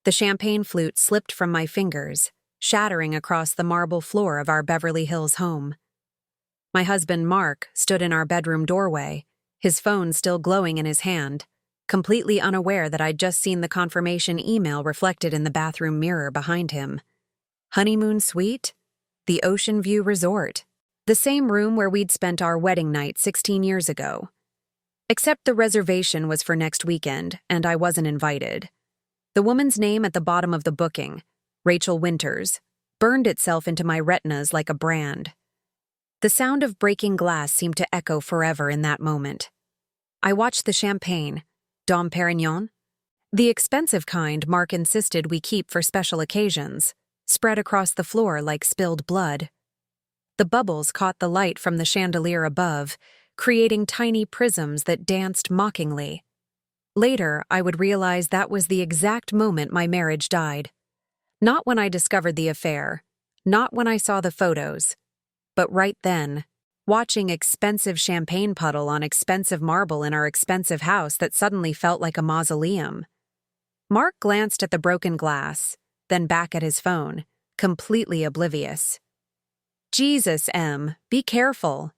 The champagne flute slipped from my fingers, shattering across the marble floor of our Beverly Hills home. My husband, Mark, stood in our bedroom doorway, his phone still glowing in his hand, completely unaware that I'd just seen the confirmation email reflected in the bathroom mirror behind him. Honeymoon suite? The Ocean View Resort. The same room where we'd spent our wedding night 16 years ago. Except the reservation was for next weekend, and I wasn't invited. The woman's name at the bottom of the booking, Rachel Winters, burned itself into my retinas like a brand. The sound of breaking glass seemed to echo forever in that moment. I watched the champagne, Dom Perignon, the expensive kind Mark insisted we keep for special occasions, spread across the floor like spilled blood. The bubbles caught the light from the chandelier above, creating tiny prisms that danced mockingly. Later, I would realize that was the exact moment my marriage died. Not when I discovered the affair, not when I saw the photos, but right then, watching expensive champagne puddle on expensive marble in our expensive house that suddenly felt like a mausoleum. Mark glanced at the broken glass, then back at his phone, completely oblivious. Jesus, Em, be careful.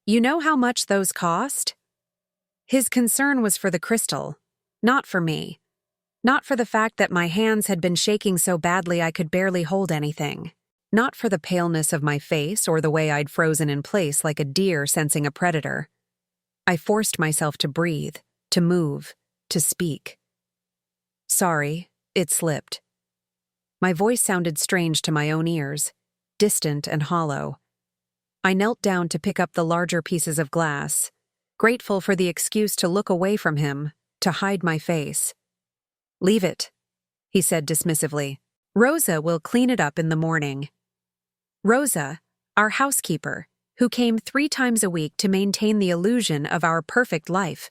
You know how much those cost? His concern was for the crystal, not for me. Not for the fact that my hands had been shaking so badly I could barely hold anything. Not for the paleness of my face or the way I'd frozen in place like a deer sensing a predator. I forced myself to breathe, to move, to speak. Sorry, it slipped. My voice sounded strange to my own ears, distant and hollow. I knelt down to pick up the larger pieces of glass, grateful for the excuse to look away from him, to hide my face. Leave it, he said dismissively. Rosa will clean it up in the morning. Rosa, our housekeeper, who came 3 times a week to maintain the illusion of our perfect life.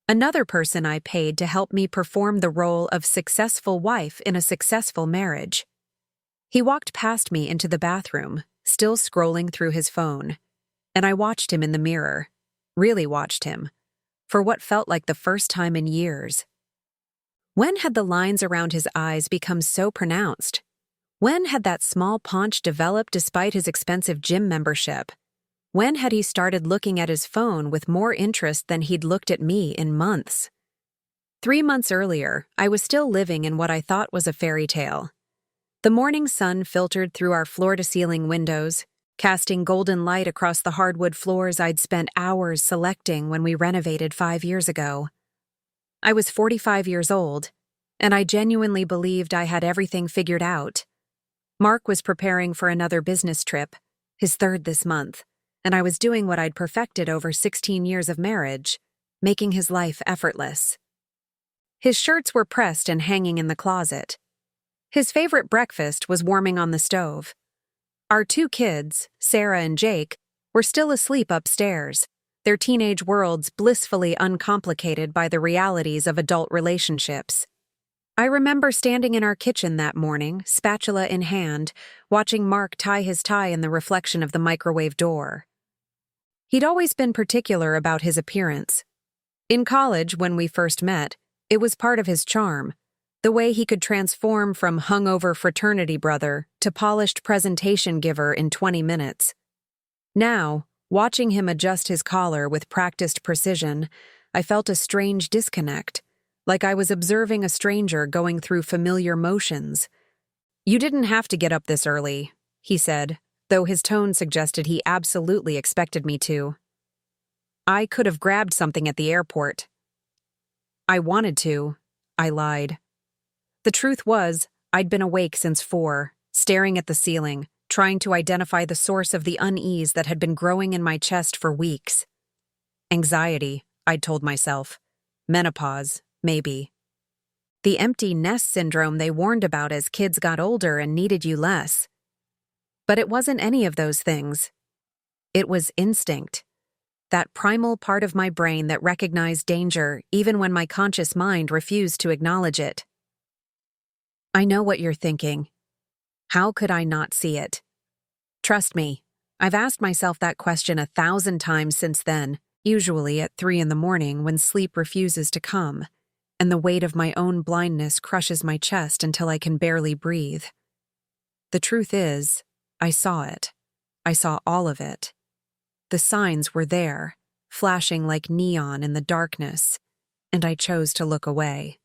Another person I paid to help me perform the role of successful wife in a successful marriage. He walked past me into the bathroom, still scrolling through his phone, and I watched him in the mirror, really watched him, for what felt like the first time in years. When had the lines around his eyes become so pronounced? When had that small paunch developed despite his expensive gym membership? When had he started looking at his phone with more interest than he'd looked at me in months? 3 months earlier, I was still living in what I thought was a fairy tale. The morning sun filtered through our floor-to-ceiling windows, casting golden light across the hardwood floors I'd spent hours selecting when we renovated 5 years ago. I was 45 years old, and I genuinely believed I had everything figured out. Mark was preparing for another business trip, his 3rd this month, and I was doing what I'd perfected over 16 years of marriage, making his life effortless. His shirts were pressed and hanging in the closet. His favorite breakfast was warming on the stove. Our 2 kids, Sarah and Jake, were still asleep upstairs, their teenage worlds blissfully uncomplicated by the realities of adult relationships. I remember standing in our kitchen that morning, spatula in hand, watching Mark tie his tie in the reflection of the microwave door. He'd always been particular about his appearance. In college, when we first met, it was part of his charm, the way he could transform from hungover fraternity brother to polished presentation giver in 20 minutes. Now, watching him adjust his collar with practiced precision, I felt a strange disconnect, like I was observing a stranger going through familiar motions. You didn't have to get up this early, he said, though his tone suggested he absolutely expected me to. I could have grabbed something at the airport. I wanted to, I lied. The truth was, I'd been awake since 4, staring at the ceiling, trying to identify the source of the unease that had been growing in my chest for weeks. Anxiety, I'd told myself. Menopause, maybe. The empty nest syndrome they warned about as kids got older and needed you less. But it wasn't any of those things. It was instinct. That primal part of my brain that recognized danger even when my conscious mind refused to acknowledge it. I know what you're thinking. How could I not see it? Trust me, I've asked myself that question 1,000 times since then, usually at 3 in the morning when sleep refuses to come. and the weight of my own blindness crushes my chest until I can barely breathe. The truth is, I saw it. I saw all of it. The signs were there, flashing like neon in the darkness, and I chose to look away.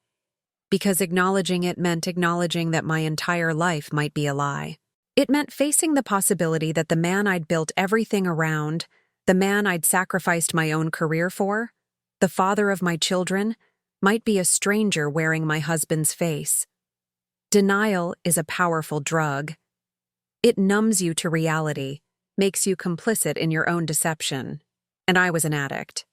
Because acknowledging it meant acknowledging that my entire life might be a lie. It meant facing the possibility that the man I'd built everything around, the man I'd sacrificed my own career for, the father of my children, might be a stranger wearing my husband's face. Denial is a powerful drug. It numbs you to reality, makes you complicit in your own deception. And I was an addict.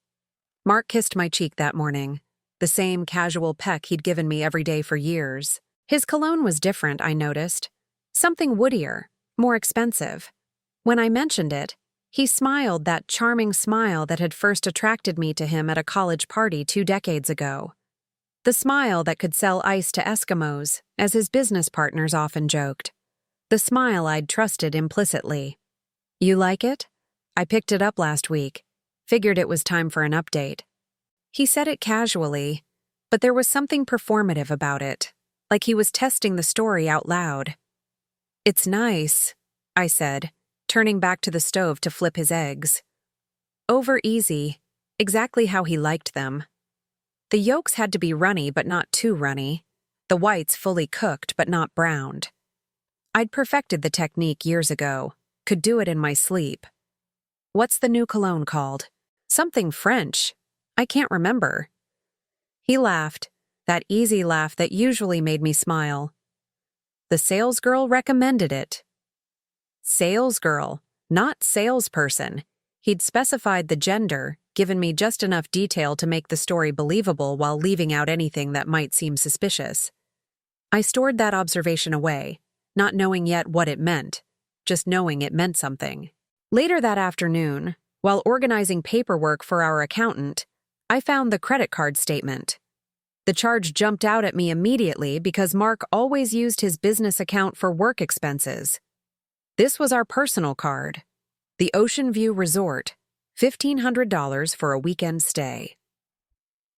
Mark kissed my cheek that morning, the same casual peck he'd given me every day for years. His cologne was different, I noticed. Something woodier, more expensive. When I mentioned it, he smiled that charming smile that had first attracted me to him at a college party 2 decades ago. The smile that could sell ice to Eskimos, as his business partners often joked. The smile I'd trusted implicitly. You like it? I picked it up last week. Figured it was time for an update. He said it casually, but there was something performative about it, like he was testing the story out loud. It's nice, I said, turning back to the stove to flip his eggs. Over easy, exactly how he liked them. The yolks had to be runny but not too runny, the whites fully cooked but not browned. I'd perfected the technique years ago, could do it in my sleep. What's the new cologne called? Something French. I can't remember. He laughed, that easy laugh that usually made me smile. The salesgirl recommended it. Salesgirl, not salesperson. He'd specified the gender, given me just enough detail to make the story believable while leaving out anything that might seem suspicious. I stored that observation away, not knowing yet what it meant, just knowing it meant something. Later that afternoon, while organizing paperwork for our accountant, I found the credit card statement. The charge jumped out at me immediately because Mark always used his business account for work expenses. This was our personal card. The Ocean View Resort, $1,500 for a weekend stay.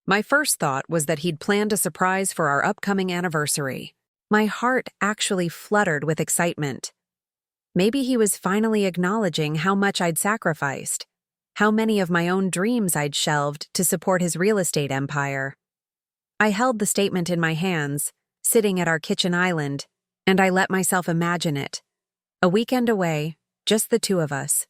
My first thought was that he'd planned a surprise for our upcoming anniversary. My heart actually fluttered with excitement. Maybe he was finally acknowledging how much I'd sacrificed, how many of my own dreams I'd shelved to support his real estate empire. I held the statement in my hands, sitting at our kitchen island, and I let myself imagine it. A weekend away, just the two of us,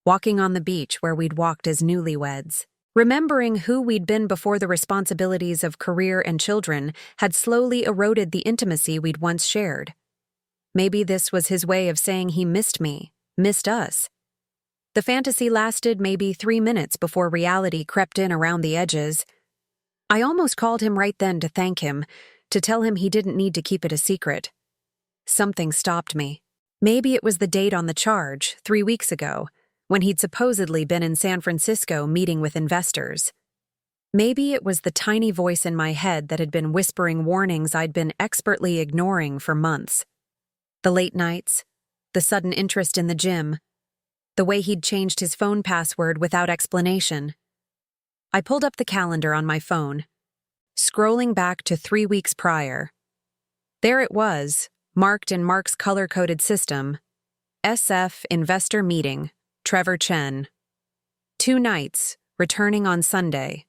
walking on the beach where we'd walked as newlyweds. Remembering who we'd been before the responsibilities of career and children had slowly eroded the intimacy we'd once shared. Maybe this was his way of saying he missed me, missed us. The fantasy lasted maybe 3 minutes before reality crept in around the edges. I almost called him right then to thank him, to tell him he didn't need to keep it a secret. Something stopped me. Maybe it was the date on the charge, 3 weeks ago, when he'd supposedly been in San Francisco meeting with investors. Maybe it was the tiny voice in my head that had been whispering warnings I'd been expertly ignoring for months. The late nights, the sudden interest in the gym, the way he'd changed his phone password without explanation. I pulled up the calendar on my phone, scrolling back to 3 weeks prior. There it was, marked in Mark's color-coded system, SF Investor Meeting, Trevor Chen. 2 nights, returning on Sunday.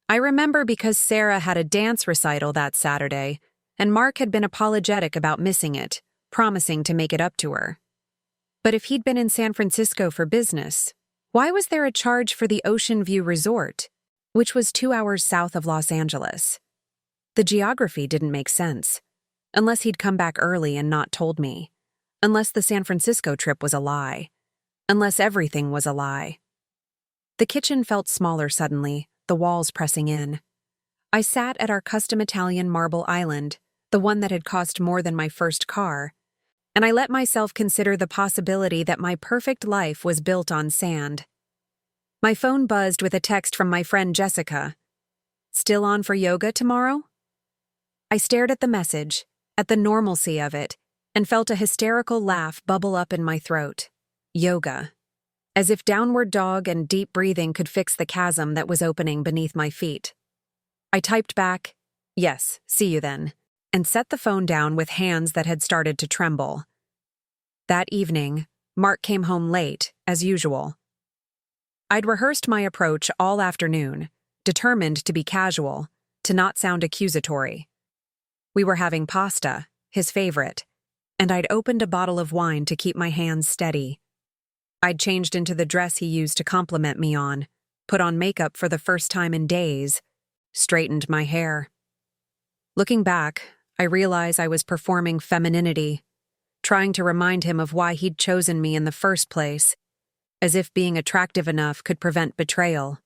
I remember because Sarah had a dance recital that Saturday, and Mark had been apologetic about missing it, promising to make it up to her. But if he'd been in San Francisco for business, why was there a charge for the Ocean View Resort, which was 2 hours south of Los Angeles? The geography didn't make sense, unless he'd come back early and not told me, unless the San Francisco trip was a lie, unless everything was a lie. The kitchen felt smaller suddenly, the walls pressing in. I sat at our custom Italian marble island, the one that had cost more than my first car, and I let myself consider the possibility that my perfect life was built on sand. My phone buzzed with a text from my friend Jessica. Still on for yoga tomorrow? I stared at the message, at the normalcy of it, and felt a hysterical laugh bubble up in my throat. Yoga. As if downward dog and deep breathing could fix the chasm that was opening beneath my feet. I typed back, "Yes, see you then," and set the phone down with hands that had started to tremble. That evening, Mark came home late, as usual. I'd rehearsed my approach all afternoon, determined to be casual, to not sound accusatory. We were having pasta, his favorite, and I'd opened a bottle of wine to keep my hands steady. I'd changed into the dress he used to compliment me on, put on makeup for the first time in days, straightened my hair. Looking back, I realize I was performing femininity, trying to remind him of why he'd chosen me in the first place, as if being attractive enough could prevent betrayal.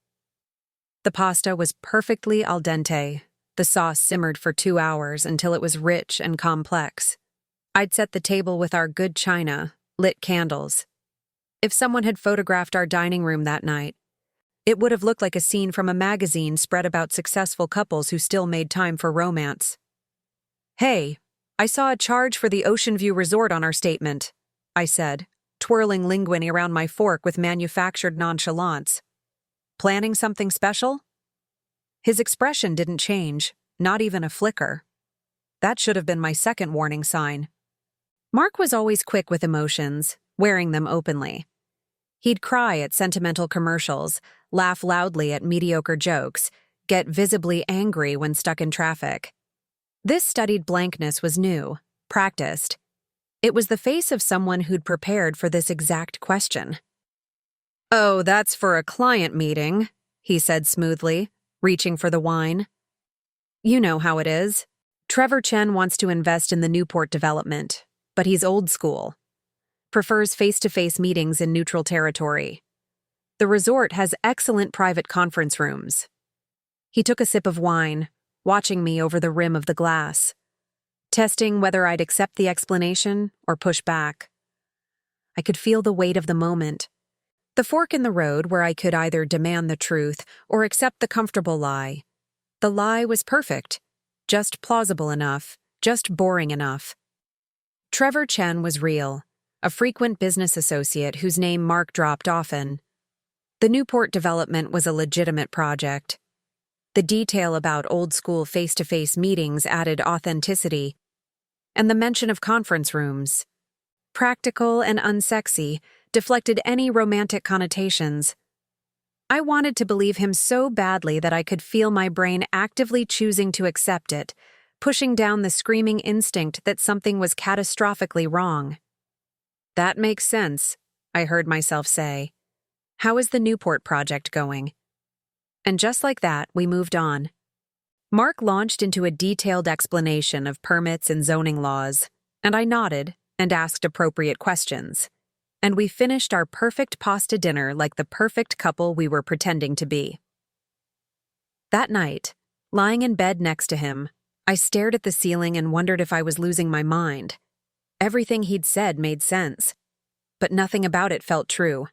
The pasta was perfectly al dente. The sauce simmered for 2 hours until it was rich and complex. I'd set the table with our good china, lit candles. If someone had photographed our dining room that night, it would have looked like a scene from a magazine spread about successful couples who still made time for romance. "Hey, I saw a charge for the Ocean View Resort on our statement," I said, twirling linguine around my fork with manufactured nonchalance. "Planning something special?" His expression didn't change, not even a flicker. That should have been my second warning sign. Mark was always quick with emotions, wearing them openly. He'd cry at sentimental commercials, laugh loudly at mediocre jokes, get visibly angry when stuck in traffic. This studied blankness was new, practiced. It was the face of someone who'd prepared for this exact question. "Oh, that's for a client meeting," he said smoothly, reaching for the wine. "You know how it is. Trevor Chen wants to invest in the Newport development, but he's old school. Prefers face-to-face meetings in neutral territory. The resort has excellent private conference rooms." He took a sip of wine, watching me over the rim of the glass, testing whether I'd accept the explanation or push back. I could feel the weight of the moment, the fork in the road where I could either demand the truth or accept the comfortable lie. The lie was perfect, just plausible enough, just boring enough. Trevor Chen was real, a frequent business associate whose name Mark dropped often. The Newport development was a legitimate project. The detail about old-school face-to-face meetings added authenticity, and the mention of conference rooms, practical and unsexy, deflected any romantic connotations. I wanted to believe him so badly that I could feel my brain actively choosing to accept it, pushing down the screaming instinct that something was catastrophically wrong. "That makes sense," I heard myself say. "How is the Newport project going?" And just like that, we moved on. Mark launched into a detailed explanation of permits and zoning laws, and I nodded and asked appropriate questions. And we finished our perfect pasta dinner like the perfect couple we were pretending to be. That night, lying in bed next to him, I stared at the ceiling and wondered if I was losing my mind. Everything he'd said made sense, but nothing about it felt true.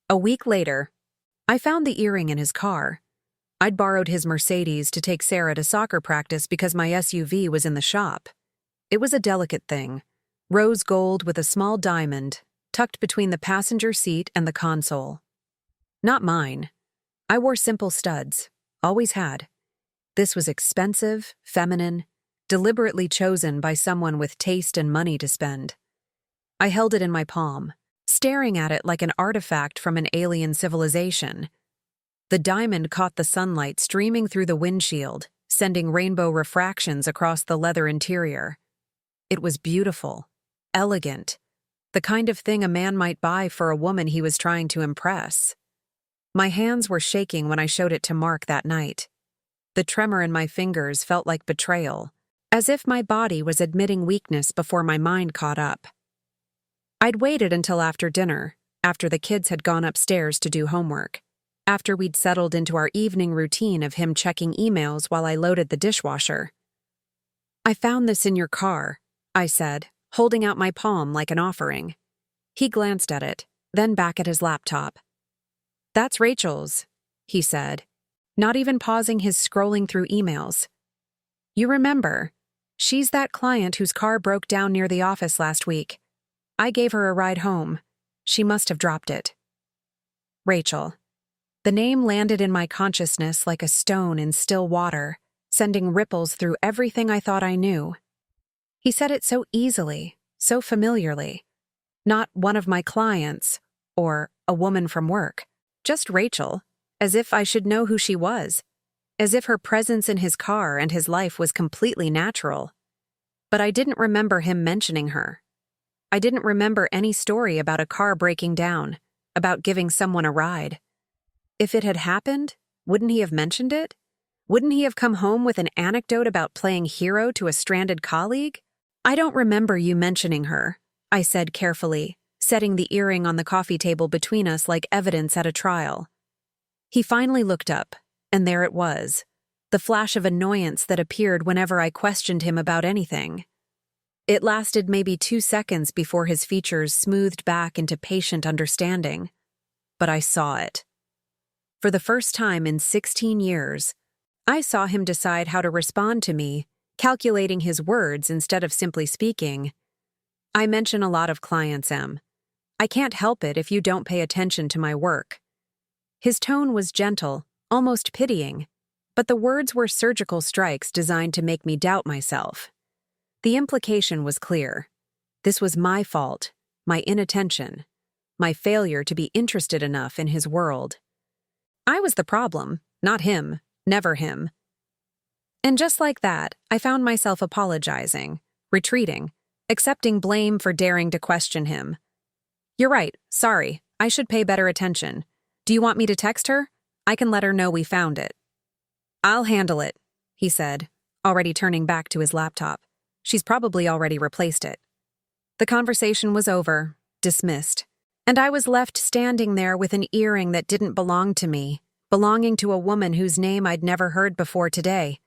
A week later, I found the earring in his car. I'd borrowed his Mercedes to take Sarah to soccer practice because my SUV was in the shop. It was a delicate thing, rose gold with a small diamond, tucked between the passenger seat and the console. Not mine. I wore simple studs, always had. This was expensive, feminine, deliberately chosen by someone with taste and money to spend. I held it in my palm, staring at it like an artifact from an alien civilization. The diamond caught the sunlight streaming through the windshield, sending rainbow refractions across the leather interior. It was beautiful, elegant, the kind of thing a man might buy for a woman he was trying to impress. My hands were shaking when I showed it to Mark that night. The tremor in my fingers felt like betrayal, as if my body was admitting weakness before my mind caught up. I'd waited until after dinner, after the kids had gone upstairs to do homework, after we'd settled into our evening routine of him checking emails while I loaded the dishwasher. "I found this in your car," I said, holding out my palm like an offering. He glanced at it, then back at his laptop. "That's Rachel's," he said, not even pausing his scrolling through emails. "You remember, she's that client whose car broke down near the office last week. I gave her a ride home. She must have dropped it." Rachel. The name landed in my consciousness like a stone in still water, sending ripples through everything I thought I knew. He said it so easily, so familiarly. Not one of my clients, or a woman from work. Just Rachel, as if I should know who she was. As if her presence in his car and his life was completely natural. But I didn't remember him mentioning her. I didn't remember any story about a car breaking down, about giving someone a ride. If it had happened, wouldn't he have mentioned it? Wouldn't he have come home with an anecdote about playing hero to a stranded colleague? I don't remember you mentioning her, I said carefully, setting the earring on the coffee table between us like evidence at a trial. He finally looked up, and there it was, the flash of annoyance that appeared whenever I questioned him about anything. It lasted maybe 2 seconds before his features smoothed back into patient understanding. But I saw it. For the first time in 16 years, I saw him decide how to respond to me, calculating his words instead of simply speaking. I mention a lot of clients, Em. I can't help it if you don't pay attention to my work. His tone was gentle, almost pitying, but the words were surgical strikes designed to make me doubt myself. The implication was clear. This was my fault, my inattention, my failure to be interested enough in his world. I was the problem, not him, never him. And just like that, I found myself apologizing, retreating, accepting blame for daring to question him. You're right, sorry, I should pay better attention. Do you want me to text her? I can let her know we found it. I'll handle it, he said, already turning back to his laptop. She's probably already replaced it. The conversation was over, dismissed, and I was left standing there with an earring that didn't belong to me, belonging to a woman whose name I'd never heard before today.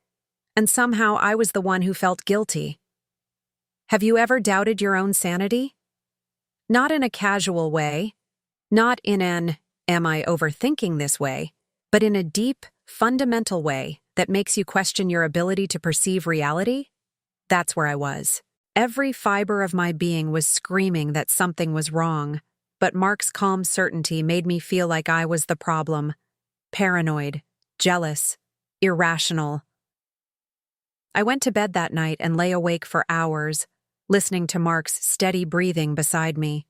And somehow I was the one who felt guilty. Have you ever doubted your own sanity? Not in a casual way, not in an, am I overthinking this way, but in a deep, fundamental way that makes you question your ability to perceive reality? That's where I was. Every fiber of my being was screaming that something was wrong, but Mark's calm certainty made me feel like I was the problem. Paranoid, jealous, irrational. I went to bed that night and lay awake for hours, listening to Mark's steady breathing beside me.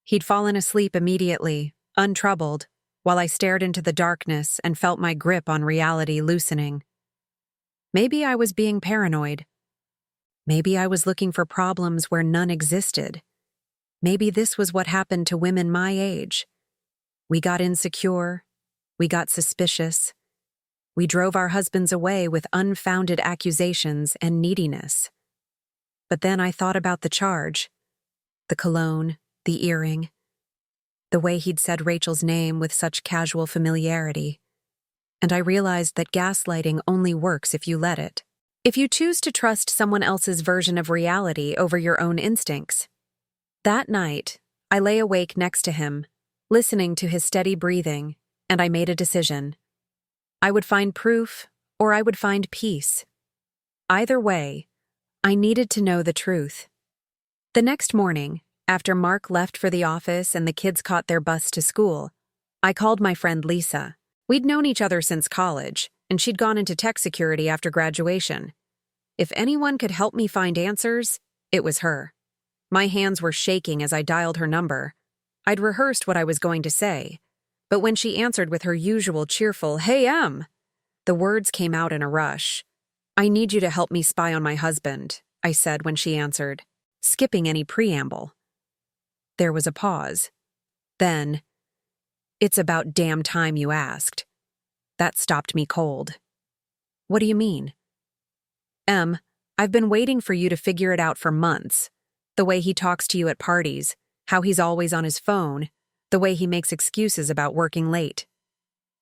He'd fallen asleep immediately, untroubled, while I stared into the darkness and felt my grip on reality loosening. Maybe I was being paranoid. Maybe I was looking for problems where none existed. Maybe this was what happened to women my age. We got insecure. We got suspicious. We drove our husbands away with unfounded accusations and neediness. But then I thought about the charge, the cologne, the earring, the way he'd said Rachel's name with such casual familiarity. And I realized that gaslighting only works if you let it. If you choose to trust someone else's version of reality over your own instincts. That night, I lay awake next to him, listening to his steady breathing, and I made a decision. I would find proof, or I would find peace. Either way, I needed to know the truth. The next morning, after Mark left for the office and the kids caught their bus to school, I called my friend Lisa. We'd known each other since college, and she'd gone into tech security after graduation. If anyone could help me find answers, it was her. My hands were shaking as I dialed her number. I'd rehearsed what I was going to say, but when she answered with her usual cheerful, "Hey, Em," the words came out in a rush. "I need you to help me spy on my husband," I said when she answered, skipping any preamble. There was a pause. Then, "It's about damn time you asked." That stopped me cold. "What do you mean?" "Em, I've been waiting for you to figure it out for months. The way he talks to you at parties, how he's always on his phone, the way he makes excuses about working late.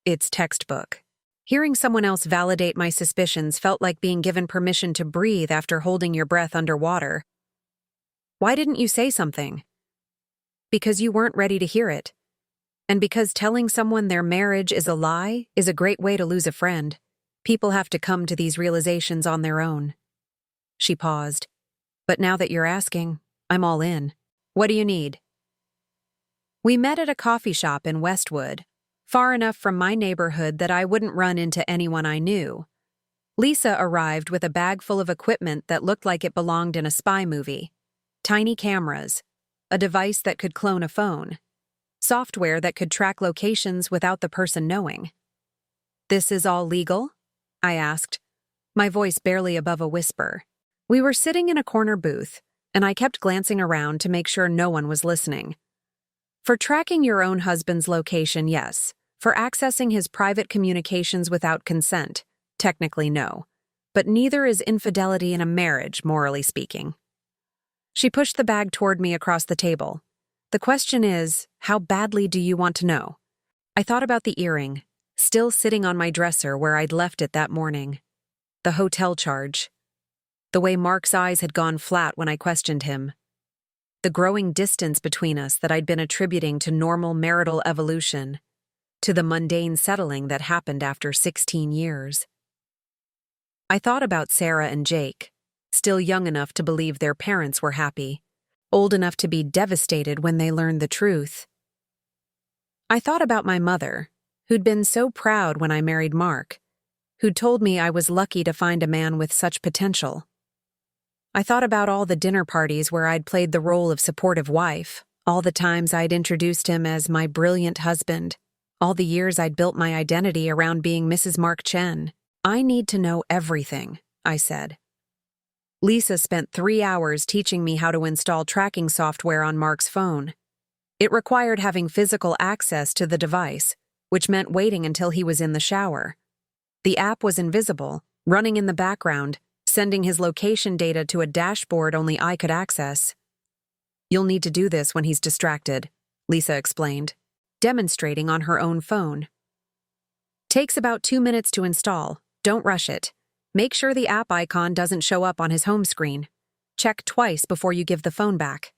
It's textbook." Hearing someone else validate my suspicions felt like being given permission to breathe after holding your breath underwater. "Why didn't you say something?" "Because you weren't ready to hear it. And because telling someone their marriage is a lie is a great way to lose a friend. People have to come to these realizations on their own." She paused. "But now that you're asking, I'm all in. What do you need?" We met at a coffee shop in Westwood, far enough from my neighborhood that I wouldn't run into anyone I knew. Lisa arrived with a bag full of equipment that looked like it belonged in a spy movie. Tiny cameras, a device that could clone a phone, software that could track locations without the person knowing. "This is all legal?" I asked, my voice barely above a whisper. We were sitting in a corner booth, and I kept glancing around to make sure no one was listening. "For tracking your own husband's location, yes. For accessing his private communications without consent, technically no. But neither is infidelity in a marriage, morally speaking." She pushed the bag toward me across the table. "The question is, how badly do you want to know?" I thought about the earring, still sitting on my dresser where I'd left it that morning. The hotel charge. The way Mark's eyes had gone flat when I questioned him. The growing distance between us that I'd been attributing to normal marital evolution, to the mundane settling that happened after 16 years. I thought about Sarah and Jake, still young enough to believe their parents were happy, old enough to be devastated when they learned the truth. I thought about my mother, who'd been so proud when I married Mark, who'd told me I was lucky to find a man with such potential. I thought about all the dinner parties where I'd played the role of supportive wife, all the times I'd introduced him as my brilliant husband, all the years I'd built my identity around being Mrs. Mark Chen. "I need to know everything," I said. Lisa spent 3 hours teaching me how to install tracking software on Mark's phone. It required having physical access to the device, which meant waiting until he was in the shower. The app was invisible, running in the background, sending his location data to a dashboard only I could access. "You'll need to do this when he's distracted," Lisa explained, demonstrating on her own phone. "Takes about 2 minutes to install. Don't rush it. Make sure the app icon doesn't show up on his home screen. Check twice before you give the phone back."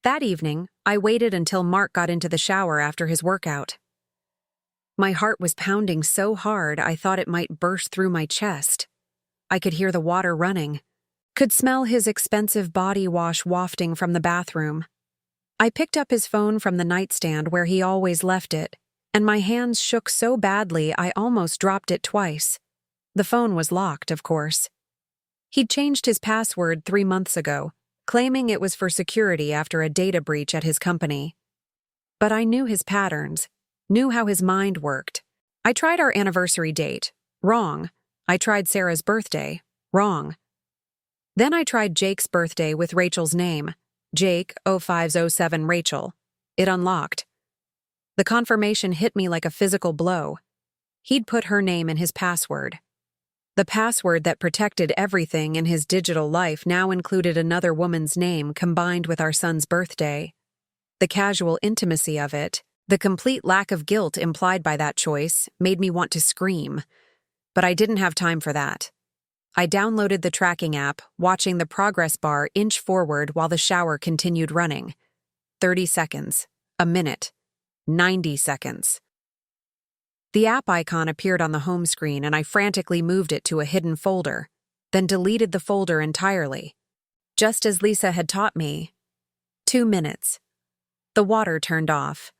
That evening, I waited until Mark got into the shower after his workout. My heart was pounding so hard I thought it might burst through my chest. I could hear the water running, could smell his expensive body wash wafting from the bathroom. I picked up his phone from the nightstand where he always left it, and my hands shook so badly I almost dropped it twice. The phone was locked, of course. He'd changed his password 3 months ago, claiming it was for security after a data breach at his company. But I knew his patterns, knew how his mind worked. I tried our anniversary date. Wrong. I tried Sarah's birthday. Wrong. Then I tried Jake's birthday with Rachel's name. Jake 0507 Rachel. It unlocked. The confirmation hit me like a physical blow. He'd put her name in his password. The password that protected everything in his digital life now included another woman's name combined with our son's birthday. The casual intimacy of it, the complete lack of guilt implied by that choice, made me want to scream. But I didn't have time for that. I downloaded the tracking app, watching the progress bar inch forward while the shower continued running. 30 seconds, a minute, 90 seconds. The app icon appeared on the home screen and I frantically moved it to a hidden folder, then deleted the folder entirely. Just as Lisa had taught me. 2 minutes. The water turned off.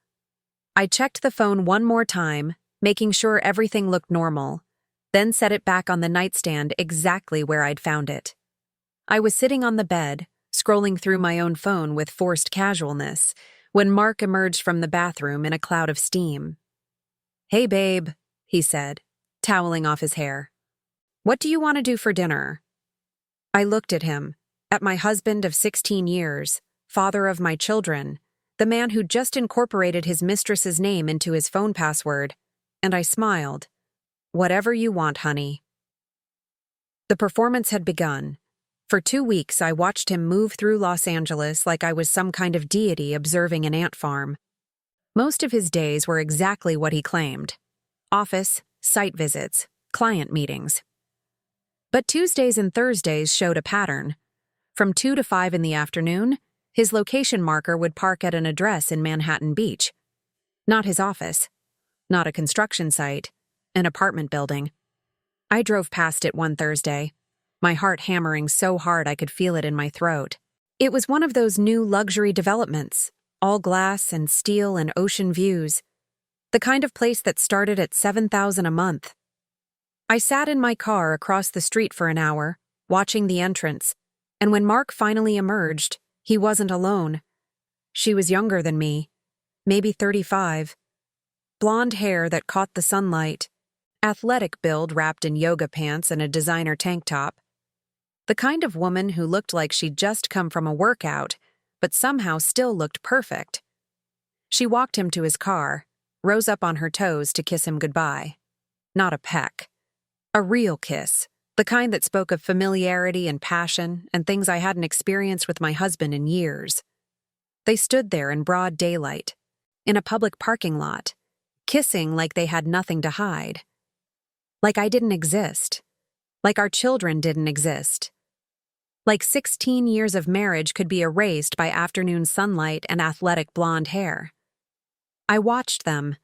I checked the phone one more time, making sure everything looked normal, then set it back on the nightstand exactly where I'd found it. I was sitting on the bed, scrolling through my own phone with forced casualness, when Mark emerged from the bathroom in a cloud of steam. "Hey, babe," he said, toweling off his hair. "What do you want to do for dinner?" I looked at him, at my husband of 16 years, father of my children, the man who just incorporated his mistress's name into his phone password, and I smiled. "Whatever you want, honey." The performance had begun. For 2 weeks, I watched him move through Los Angeles like I was some kind of deity observing an ant farm. Most of his days were exactly what he claimed: office, site visits, client meetings. But Tuesdays and Thursdays showed a pattern. From 2 to 5 in the afternoon, his location marker would park at an address in Manhattan Beach. Not his office, not a construction site, an apartment building. I drove past it one Thursday, my heart hammering so hard I could feel it in my throat. It was one of those new luxury developments, all glass and steel and ocean views. The kind of place that started at $7,000 a month. I sat in my car across the street for an hour, watching the entrance, and when Mark finally emerged, he wasn't alone. She was younger than me, maybe 35. Blonde hair that caught the sunlight, athletic build wrapped in yoga pants and a designer tank top. The kind of woman who looked like she'd just come from a workout, but somehow still looked perfect. She walked him to his car, rose up on her toes to kiss him goodbye. Not a peck. A real kiss, the kind that spoke of familiarity and passion and things I hadn't experienced with my husband in years. They stood there in broad daylight, in a public parking lot, kissing like they had nothing to hide. Like I didn't exist. Like our children didn't exist. Like 16 years of marriage could be erased by afternoon sunlight and athletic blonde hair. I watched them,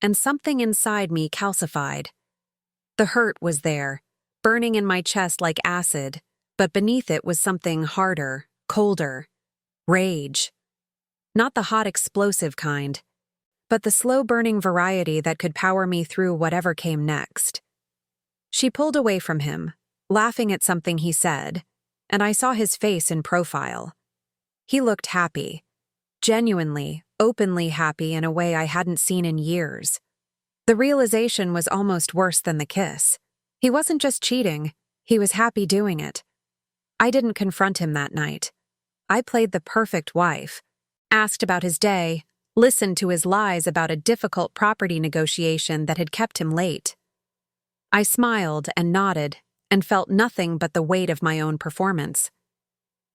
and something inside me calcified. The hurt was there, burning in my chest like acid, but beneath it was something harder, colder. Rage. Not the hot explosive kind, but the slow-burning variety that could power me through whatever came next. She pulled away from him, laughing at something he said, and I saw his face in profile. He looked happy. Genuinely, openly happy in a way I hadn't seen in years. The realization was almost worse than the kiss. He wasn't just cheating, he was happy doing it. I didn't confront him that night. I played the perfect wife, asked about his day, listened to his lies about a difficult property negotiation that had kept him late. I smiled and nodded and felt nothing but the weight of my own performance.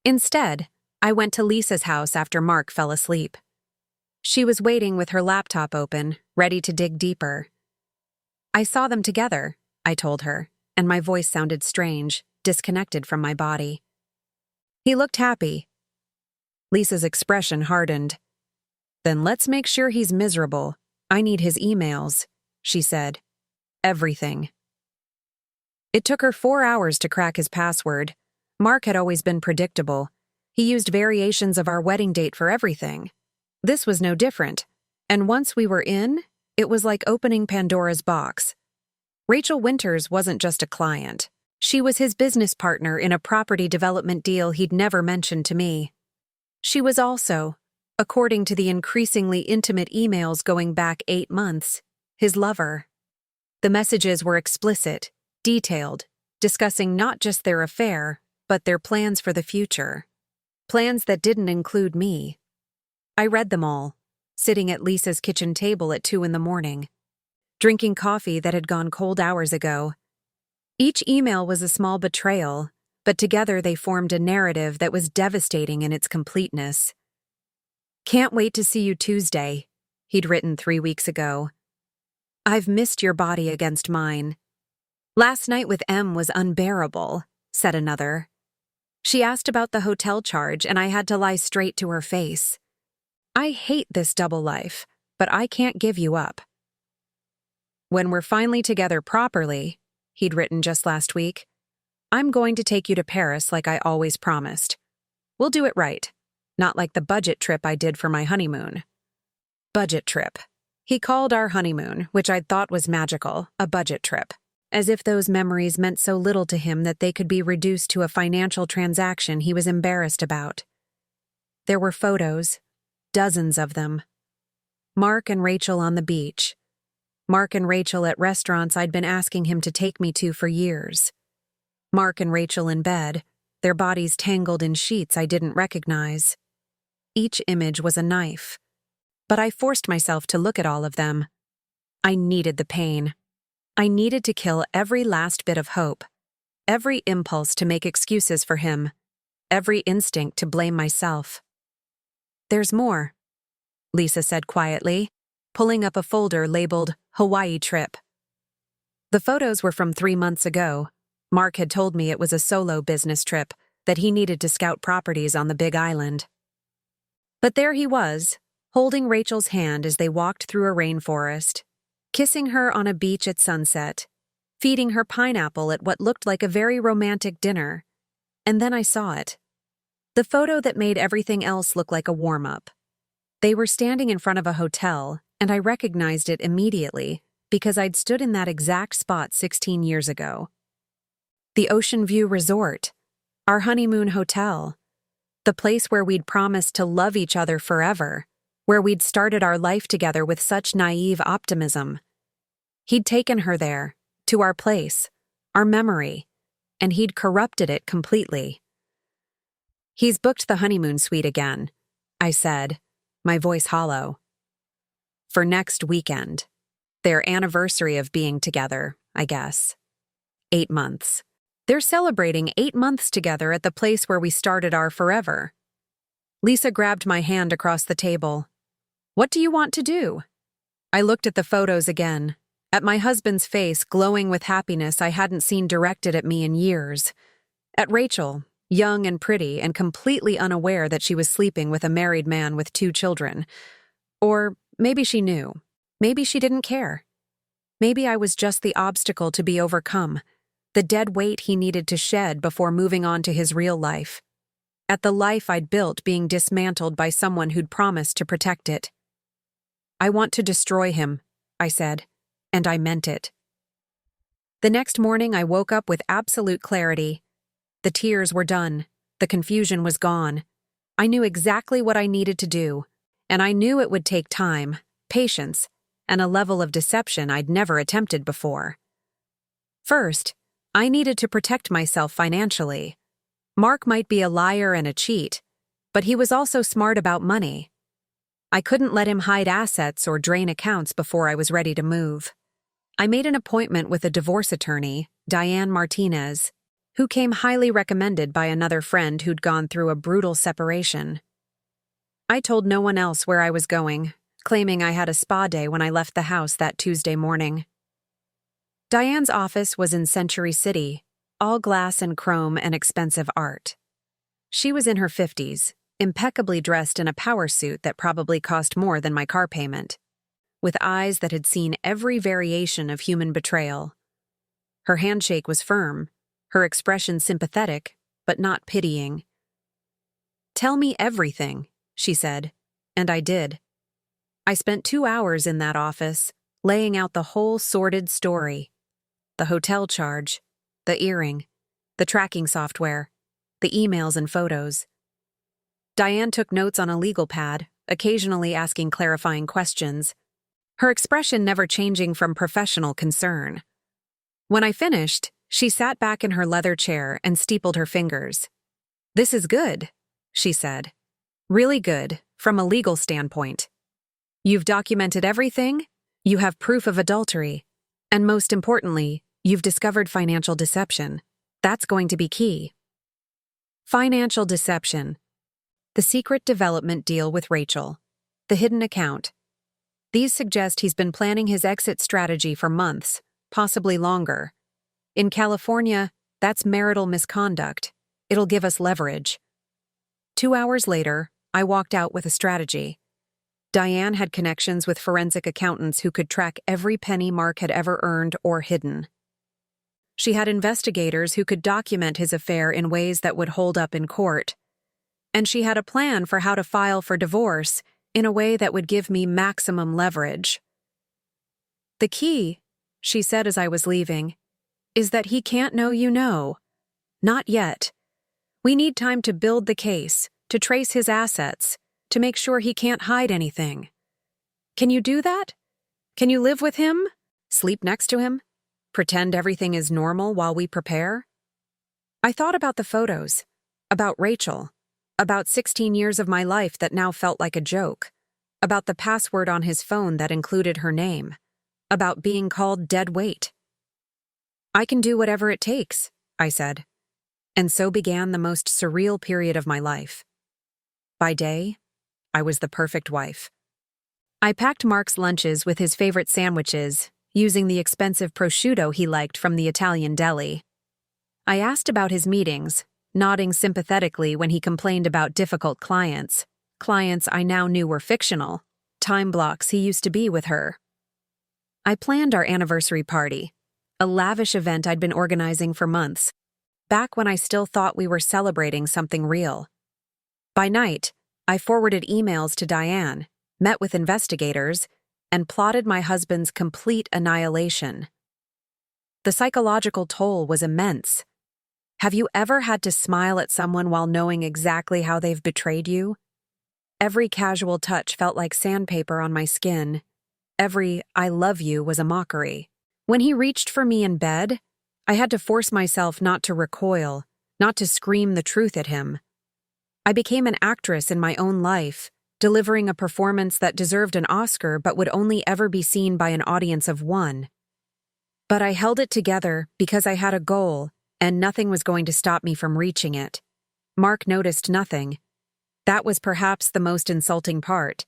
Instead, I went to Lisa's house after Mark fell asleep. She was waiting with her laptop open, ready to dig deeper. I saw them together, I told her, and my voice sounded strange, disconnected from my body. He looked happy. Lisa's expression hardened. Then let's make sure he's miserable. I need his emails, she said. Everything. It took her 4 hours to crack his password. Mark had always been predictable. He used variations of our wedding date for everything. This was no different, and once we were in, it was like opening Pandora's box. Rachel Winters wasn't just a client. She was his business partner in a property development deal he'd never mentioned to me. She was also, according to the increasingly intimate emails going back 8 months, his lover. The messages were explicit, detailed, discussing not just their affair, but their plans for the future. Plans that didn't include me. I read them all, sitting at Lisa's kitchen table at 2 a.m, drinking coffee that had gone cold hours ago. Each email was a small betrayal, but together they formed a narrative that was devastating in its completeness. "Can't wait to see you Tuesday," he'd written 3 weeks ago. "I've missed your body against mine." "Last night with M was unbearable," said another. She asked about the hotel charge and I had to lie straight to her face. "I hate this double life, but I can't give you up." "When we're finally together properly," he'd written just last week, "I'm going to take you to Paris like I always promised. We'll do it right, not like the budget trip I did for my honeymoon." Budget trip. He called our honeymoon, which I'd thought was magical, a budget trip, as if those memories meant so little to him that they could be reduced to a financial transaction he was embarrassed about. There were photos, dozens of them. Mark and Rachel on the beach. Mark and Rachel at restaurants I'd been asking him to take me to for years. Mark and Rachel in bed, their bodies tangled in sheets I didn't recognize. Each image was a knife. But I forced myself to look at all of them. I needed the pain. I needed to kill every last bit of hope, every impulse to make excuses for him, every instinct to blame myself. "There's more," Lisa said quietly, pulling up a folder labeled Hawaii Trip. The photos were from 3 months ago. Mark had told me it was a solo business trip, that he needed to scout properties on the Big Island. But there he was, holding Rachel's hand as they walked through a rainforest, kissing her on a beach at sunset, feeding her pineapple at what looked like a very romantic dinner. And then I saw it. The photo that made everything else look like a warm-up. They were standing in front of a hotel, and I recognized it immediately because I'd stood in that exact spot 16 years ago. The Ocean View Resort, our honeymoon hotel, the place where we'd promised to love each other forever, where we'd started our life together with such naive optimism. He'd taken her there, to our place, our memory, and he'd corrupted it completely. "He's booked the honeymoon suite again," I said, my voice hollow. "For next weekend. Their anniversary of being together, I guess. 8 months. They're celebrating 8 months together at the place where we started our forever." Lisa grabbed my hand across the table. "What do you want to do?" I looked at the photos again, at my husband's face glowing with happiness I hadn't seen directed at me in years, at Rachel, young and pretty and completely unaware that she was sleeping with a married man with 2 children. Or maybe she knew. Maybe she didn't care. Maybe I was just the obstacle to be overcome, the dead weight he needed to shed before moving on to his real life. At the life I'd built being dismantled by someone who'd promised to protect it. "I want to destroy him," I said, and I meant it. The next morning I woke up with absolute clarity. The tears were done. The confusion was gone. I knew exactly what I needed to do, and I knew it would take time, patience, and a level of deception I'd never attempted before. First, I needed to protect myself financially. Mark might be a liar and a cheat, but he was also smart about money. I couldn't let him hide assets or drain accounts before I was ready to move. I made an appointment with a divorce attorney, Diane Martinez, who came highly recommended by another friend who'd gone through a brutal separation. I told no one else where I was going, claiming I had a spa day when I left the house that Tuesday morning. Diane's office was in Century City, all glass and chrome and expensive art. She was in her 50s, impeccably dressed in a power suit that probably cost more than my car payment, with eyes that had seen every variation of human betrayal. Her handshake was firm, her expression sympathetic, but not pitying. "Tell me everything," she said, and I did. I spent 2 hours in that office, laying out the whole sordid story. The hotel charge, the earring, the tracking software, the emails and photos. Diane took notes on a legal pad, occasionally asking clarifying questions, her expression never changing from professional concern. When I finished, she sat back in her leather chair and steepled her fingers. "This is good," she said. "Really good, from a legal standpoint. You've documented everything, you have proof of adultery, and most importantly, you've discovered financial deception. That's going to be key." Financial deception. The secret development deal with Rachel. The hidden account. These suggest he's been planning his exit strategy for months, possibly longer. In California, that's marital misconduct. It'll give us leverage. 2 hours later, I walked out with a strategy. Diane had connections with forensic accountants who could track every penny Mark had ever earned or hidden. She had investigators who could document his affair in ways that would hold up in court. And she had a plan for how to file for divorce in a way that would give me maximum leverage. "The key," she said as I was leaving, "is that he can't know you know. Not yet. We need time to build the case, to trace his assets, to make sure he can't hide anything. Can you do that? Can you live with him? Sleep next to him? Pretend everything is normal while we prepare?" I thought about the photos, about Rachel, about 16 years of my life that now felt like a joke, about the password on his phone that included her name, about being called dead weight. "I can do whatever it takes," I said. And so began the most surreal period of my life. By day, I was the perfect wife. I packed Mark's lunches with his favorite sandwiches, using the expensive prosciutto he liked from the Italian deli. I asked about his meetings, nodding sympathetically when he complained about difficult clients I now knew were fictional, time blocks he used to be with her. I planned our anniversary party, a lavish event I'd been organizing for months, back when I still thought we were celebrating something real. By night, I forwarded emails to Diane, met with investigators, and plotted my husband's complete annihilation. The psychological toll was immense. Have you ever had to smile at someone while knowing exactly how they've betrayed you? Every casual touch felt like sandpaper on my skin. Every "I love you" was a mockery. When he reached for me in bed, I had to force myself not to recoil, not to scream the truth at him. I became an actress in my own life, delivering a performance that deserved an Oscar but would only ever be seen by an audience of one. But I held it together because I had a goal, and nothing was going to stop me from reaching it. Mark noticed nothing. That was perhaps the most insulting part.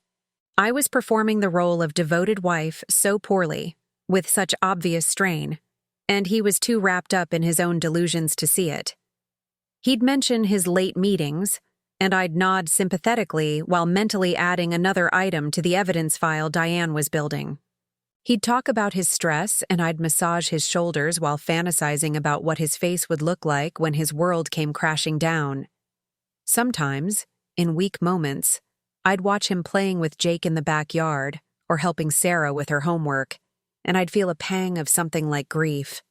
I was performing the role of devoted wife so poorly, with such obvious strain, and he was too wrapped up in his own delusions to see it. He'd mention his late meetings, and I'd nod sympathetically while mentally adding another item to the evidence file Diane was building. He'd talk about his stress, and I'd massage his shoulders while fantasizing about what his face would look like when his world came crashing down. Sometimes, in weak moments, I'd watch him playing with Jake in the backyard or helping Sarah with her homework, and I'd feel a pang of something like grief.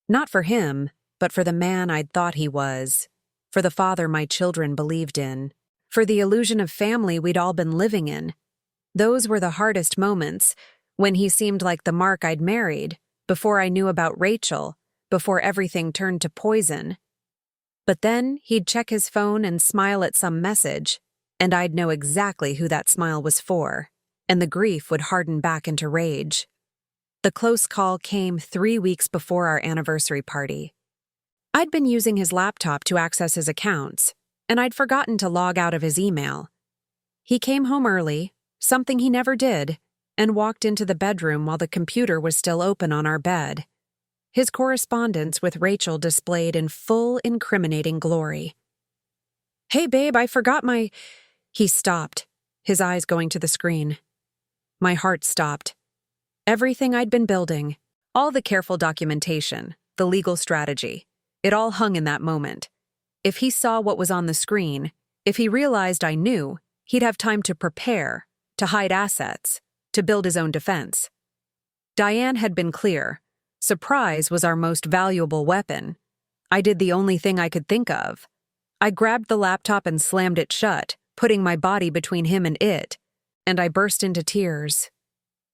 Not for him, but for the man I'd thought he was, for the father my children believed in, for the illusion of family we'd all been living in. Those were the hardest moments, when he seemed like the Mark I'd married, before I knew about Rachel, before everything turned to poison. But then he'd check his phone and smile at some message, and I'd know exactly who that smile was for, and the grief would harden back into rage. The close call came 3 weeks before our anniversary party. I'd been using his laptop to access his accounts, and I'd forgotten to log out of his email. He came home early, something he never did, and walked into the bedroom while the computer was still open on our bed. His correspondence with Rachel displayed in full incriminating glory. "Hey babe, I forgot my—" He stopped, his eyes going to the screen. My heart stopped. Everything I'd been building, all the careful documentation, the legal strategy, it all hung in that moment. If he saw what was on the screen, if he realized I knew, he'd have time to prepare, to hide assets, to build his own defense. Diane had been clear. Surprise was our most valuable weapon. I did the only thing I could think of. I grabbed the laptop and slammed it shut, putting my body between him and it, and I burst into tears.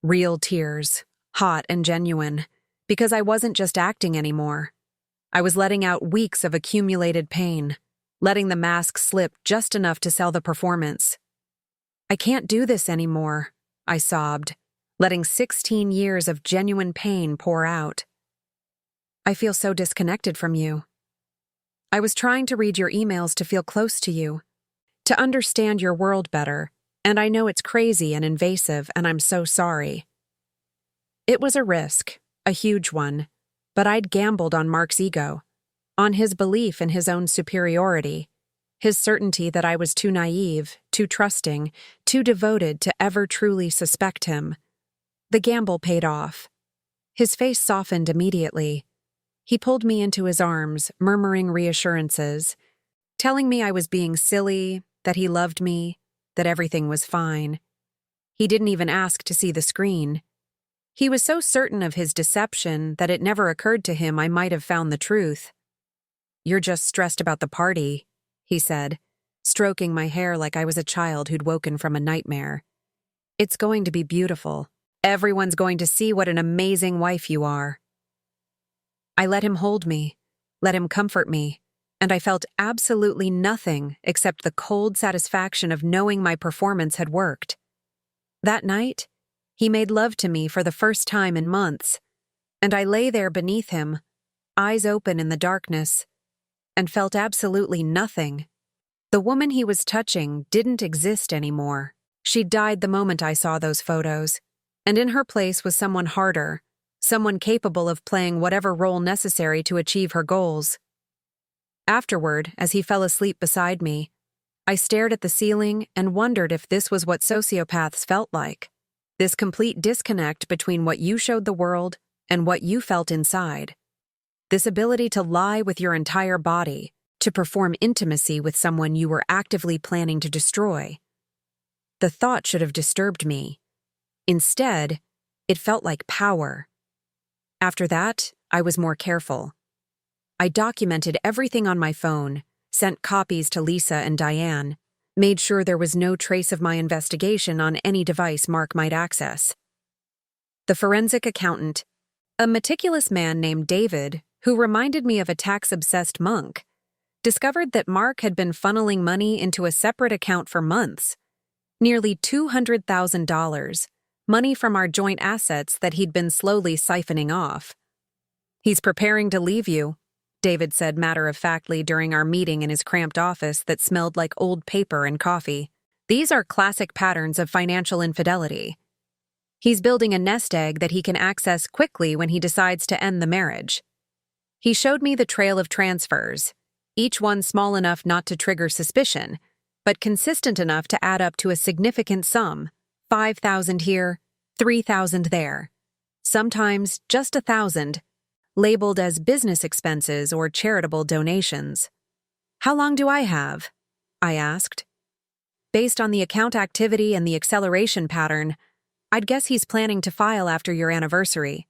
Real tears, hot and genuine, because I wasn't just acting anymore. I was letting out weeks of accumulated pain, letting the mask slip just enough to sell the performance. "I can't do this anymore," I sobbed, letting 16 years of genuine pain pour out. "I feel so disconnected from you. I was trying to read your emails to feel close to you, to understand your world better, and I know it's crazy and invasive, and I'm so sorry." It was a risk, a huge one, but I'd gambled on Mark's ego, on his belief in his own superiority, his certainty that I was too naive, too trusting, too devoted to ever truly suspect him. The gamble paid off. His face softened immediately. He pulled me into his arms, murmuring reassurances, telling me I was being silly, that he loved me, that everything was fine. He didn't even ask to see the screen. He was so certain of his deception that it never occurred to him I might have found the truth. "You're just stressed about the party," he said, stroking my hair like I was a child who'd woken from a nightmare. "It's going to be beautiful. Everyone's going to see what an amazing wife you are." I let him hold me, let him comfort me, and I felt absolutely nothing except the cold satisfaction of knowing my performance had worked. That night, he made love to me for the first time in months, and I lay there beneath him, eyes open in the darkness, and felt absolutely nothing. The woman he was touching didn't exist anymore. She died the moment I saw those photos, and in her place was someone harder, someone capable of playing whatever role necessary to achieve her goals. Afterward, as he fell asleep beside me, I stared at the ceiling and wondered if this was what sociopaths felt like. This complete disconnect between what you showed the world and what you felt inside. This ability to lie with your entire body, to perform intimacy with someone you were actively planning to destroy. The thought should have disturbed me. Instead, it felt like power. After that, I was more careful. I documented everything on my phone, sent copies to Lisa and Diane, made sure there was no trace of my investigation on any device Mark might access. The forensic accountant, a meticulous man named David, who reminded me of a tax-obsessed monk, discovered that Mark had been funneling money into a separate account for months, nearly $200,000, money from our joint assets that he'd been slowly siphoning off. "He's preparing to leave you," David said matter-of-factly during our meeting in his cramped office that smelled like old paper and coffee. "These are classic patterns of financial infidelity. He's building a nest egg that he can access quickly when he decides to end the marriage." He showed me the trail of transfers, each one small enough not to trigger suspicion, but consistent enough to add up to a significant sum, $5,000 here, $3,000 there. Sometimes just $1,000, labeled as business expenses or charitable donations. "How long do I have?" I asked. "Based on the account activity and the acceleration pattern, I'd guess he's planning to file after your anniversary.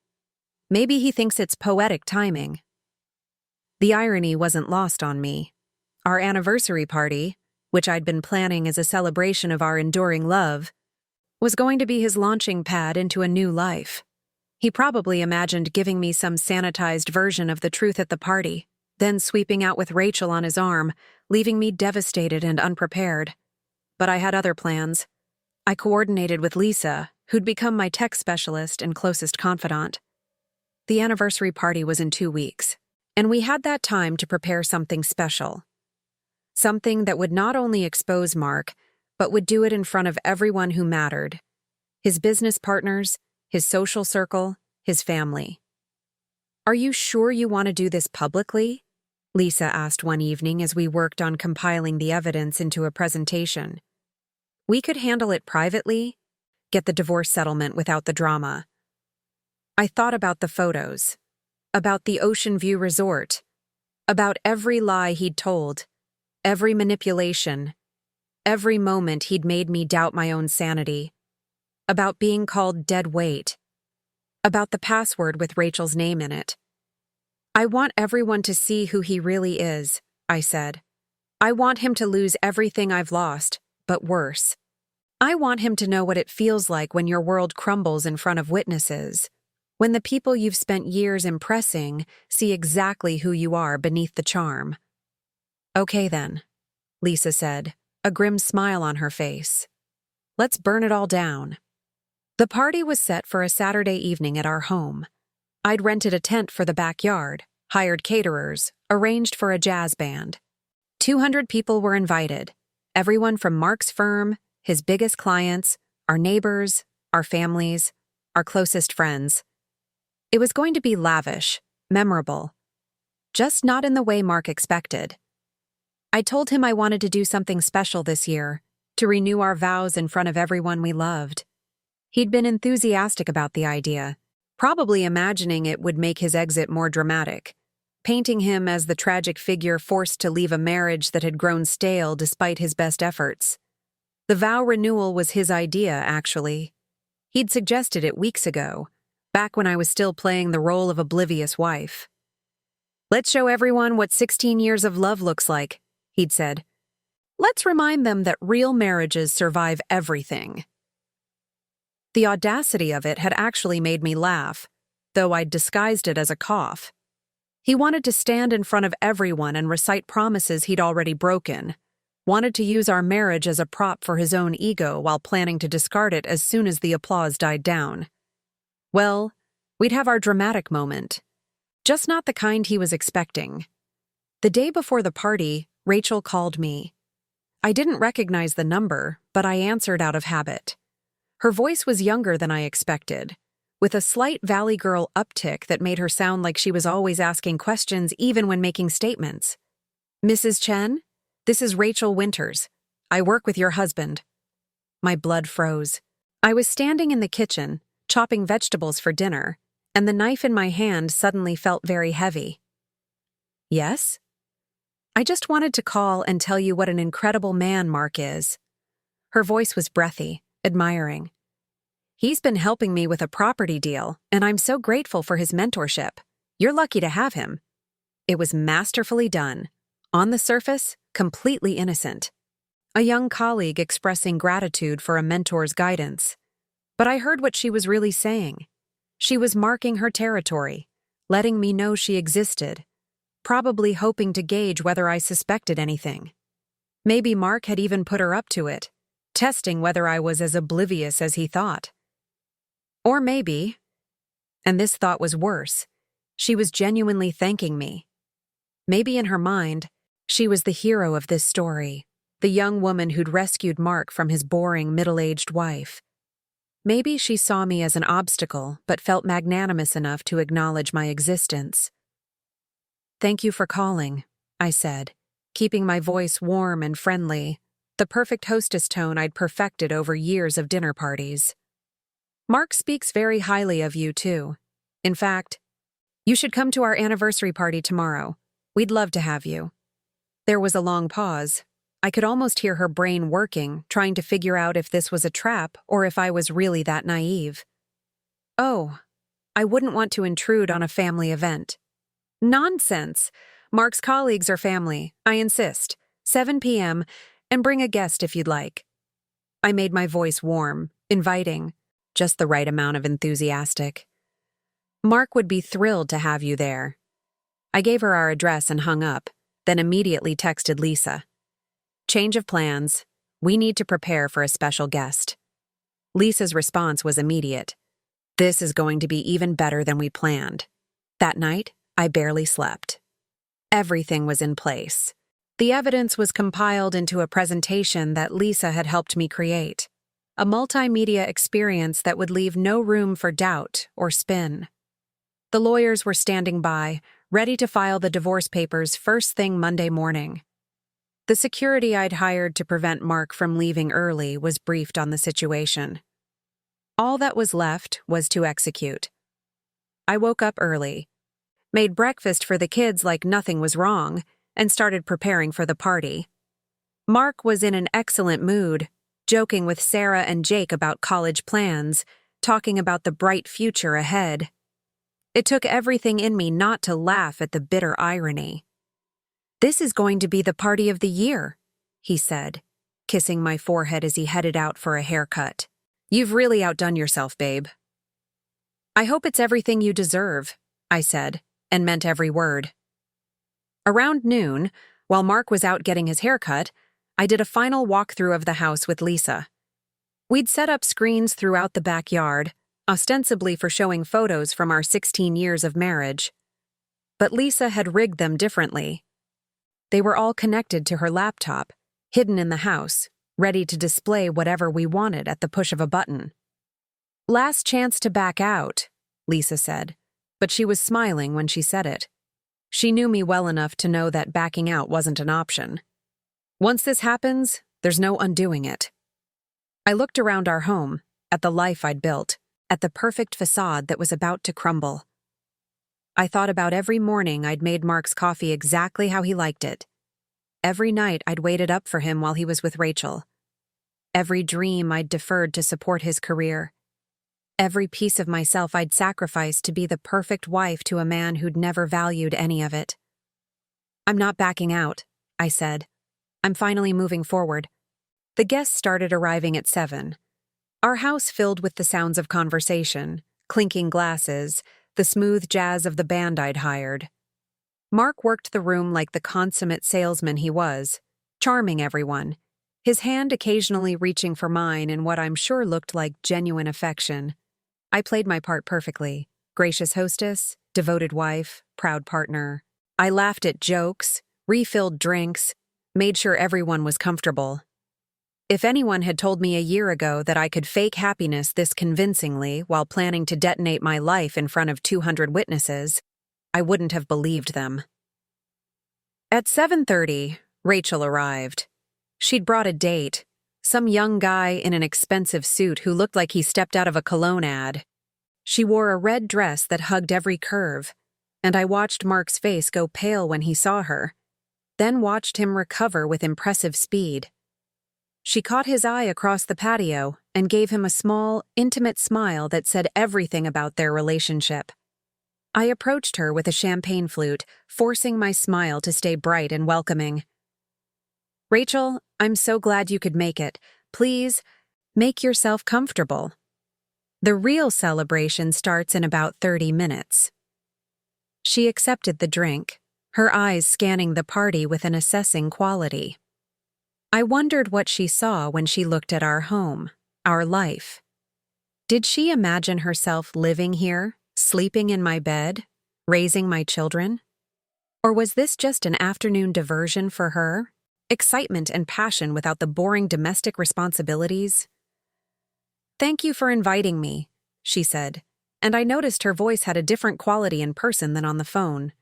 Maybe he thinks it's poetic timing." The irony wasn't lost on me. Our anniversary party, which I'd been planning as a celebration of our enduring love, was going to be his launching pad into a new life. He probably imagined giving me some sanitized version of the truth at the party, then sweeping out with Rachel on his arm, leaving me devastated and unprepared. But I had other plans. I coordinated with Lisa, who'd become my tech specialist and closest confidant. The anniversary party was in 2 weeks, and we had that time to prepare something special. Something that would not only expose Mark, but would do it in front of everyone who mattered: his business partners, his social circle, his family. "Are you sure you want to do this publicly?" Lisa asked one evening as we worked on compiling the evidence into a presentation. "We could handle it privately, get the divorce settlement without the drama." I thought about the photos, about the Ocean View Resort, about every lie he'd told, every manipulation, every moment he'd made me doubt my own sanity, about being called dead weight, about the password with Rachel's name in it. "I want everyone to see who he really is," I said. "I want him to lose everything I've lost, but worse. I want him to know what it feels like when your world crumbles in front of witnesses, when the people you've spent years impressing see exactly who you are beneath the charm." "Okay then," Lisa said, a grim smile on her face. "Let's burn it all down." The party was set for a Saturday evening at our home. I'd rented a tent for the backyard, hired caterers, arranged for a jazz band. 200 people were invited, everyone from Mark's firm, his biggest clients, our neighbors, our families, our closest friends. It was going to be lavish, memorable, just not in the way Mark expected. I told him I wanted to do something special this year, to renew our vows in front of everyone we loved. He'd been enthusiastic about the idea, probably imagining it would make his exit more dramatic, painting him as the tragic figure forced to leave a marriage that had grown stale despite his best efforts. The vow renewal was his idea, actually. He'd suggested it weeks ago, back when I was still playing the role of oblivious wife. "Let's show everyone what 16 years of love looks like," he'd said. "Let's remind them that real marriages survive everything." The audacity of it had actually made me laugh, though I'd disguised it as a cough. He wanted to stand in front of everyone and recite promises he'd already broken, wanted to use our marriage as a prop for his own ego while planning to discard it as soon as the applause died down. Well, we'd have our dramatic moment, just not the kind he was expecting. The day before the party, Rachel called me. I didn't recognize the number, but I answered out of habit. Her voice was younger than I expected, with a slight Valley Girl uptick that made her sound like she was always asking questions even when making statements. "Mrs. Chen, this is Rachel Winters. I work with your husband." My blood froze. I was standing in the kitchen, chopping vegetables for dinner, and the knife in my hand suddenly felt very heavy. "Yes?" "I just wanted to call and tell you what an incredible man Mark is." Her voice was breathy, admiring. He's been helping me with a property deal, and I'm so grateful for his mentorship. You're lucky to have him." It was masterfully done. On the surface, completely innocent. A young colleague expressing gratitude for a mentor's guidance. But I heard what she was really saying. She was marking her territory, letting me know she existed, probably hoping to gauge whether I suspected anything. Maybe Mark had even put her up to it, testing whether I was as oblivious as he thought. Or maybe, and this thought was worse, she was genuinely thanking me. Maybe in her mind, she was the hero of this story, the young woman who'd rescued Mark from his boring middle-aged wife. Maybe she saw me as an obstacle but felt magnanimous enough to acknowledge my existence. "Thank you for calling," I said, keeping my voice warm and friendly, the perfect hostess tone I'd perfected over years of dinner parties. "Mark speaks very highly of you, too. In fact, you should come to our anniversary party tomorrow. We'd love to have you." There was a long pause. I could almost hear her brain working, trying to figure out if this was a trap or if I was really that naive. "Oh, I wouldn't want to intrude on a family event." "Nonsense! Mark's colleagues are family, I insist. 7 p.m., and bring a guest if you'd like." I made my voice warm, inviting, just the right amount of enthusiastic. "Mark would be thrilled to have you there." I gave her our address and hung up, then immediately texted Lisa. "Change of plans. We need to prepare for a special guest." Lisa's response was immediate. "This is going to be even better than we planned." That night, I barely slept. Everything was in place. The evidence was compiled into a presentation that Lisa had helped me create, a multimedia experience that would leave no room for doubt or spin. The lawyers were standing by, ready to file the divorce papers first thing Monday morning. The security I'd hired to prevent Mark from leaving early was briefed on the situation. All that was left was to execute. I woke up early, made breakfast for the kids like nothing was wrong, and started preparing for the party. Mark was in an excellent mood, joking with Sarah and Jake about college plans, talking about the bright future ahead. It took everything in me not to laugh at the bitter irony. "This is going to be the party of the year," he said, kissing my forehead as he headed out for a haircut. "You've really outdone yourself, babe." "I hope it's everything you deserve," I said, and meant every word. Around noon, while Mark was out getting his haircut, I did a final walkthrough of the house with Lisa. We'd set up screens throughout the backyard, ostensibly for showing photos from our 16 years of marriage. But Lisa had rigged them differently. They were all connected to her laptop, hidden in the house, ready to display whatever we wanted at the push of a button. "Last chance to back out," Lisa said, but she was smiling when she said it. She knew me well enough to know that backing out wasn't an option. Once this happens, there's no undoing it. I looked around our home, at the life I'd built, at the perfect facade that was about to crumble. I thought about every morning I'd made Mark's coffee exactly how he liked it. Every night I'd waited up for him while he was with Rachel. Every dream I'd deferred to support his career. Every piece of myself I'd sacrificed to be the perfect wife to a man who'd never valued any of it. "I'm not backing out," I said. "I'm finally moving forward." The guests started arriving at 7. Our house filled with the sounds of conversation, clinking glasses, the smooth jazz of the band I'd hired. Mark worked the room like the consummate salesman he was, charming everyone, his hand occasionally reaching for mine in what I'm sure looked like genuine affection. I played my part perfectly. Gracious hostess, devoted wife, proud partner. I laughed at jokes, refilled drinks, made sure everyone was comfortable. If anyone had told me a year ago that I could fake happiness this convincingly while planning to detonate my life in front of 200 witnesses, I wouldn't have believed them. At 7:30, Rachel arrived. She'd brought a date, some young guy in an expensive suit who looked like he stepped out of a cologne ad. She wore a red dress that hugged every curve, and I watched Mark's face go pale when he saw her, then watched him recover with impressive speed. She caught his eye across the patio and gave him a small, intimate smile that said everything about their relationship. I approached her with a champagne flute, forcing my smile to stay bright and welcoming. "Rachel, I'm so glad you could make it. Please, make yourself comfortable. The real celebration starts in about 30 minutes. She accepted the drink, her eyes scanning the party with an assessing quality. I wondered what she saw when she looked at our home, our life. Did she imagine herself living here, sleeping in my bed, raising my children? Or was this just an afternoon diversion for her? Excitement and passion without the boring domestic responsibilities? "Thank you for inviting me," she said, and I noticed her voice had a different quality in person than on the phone.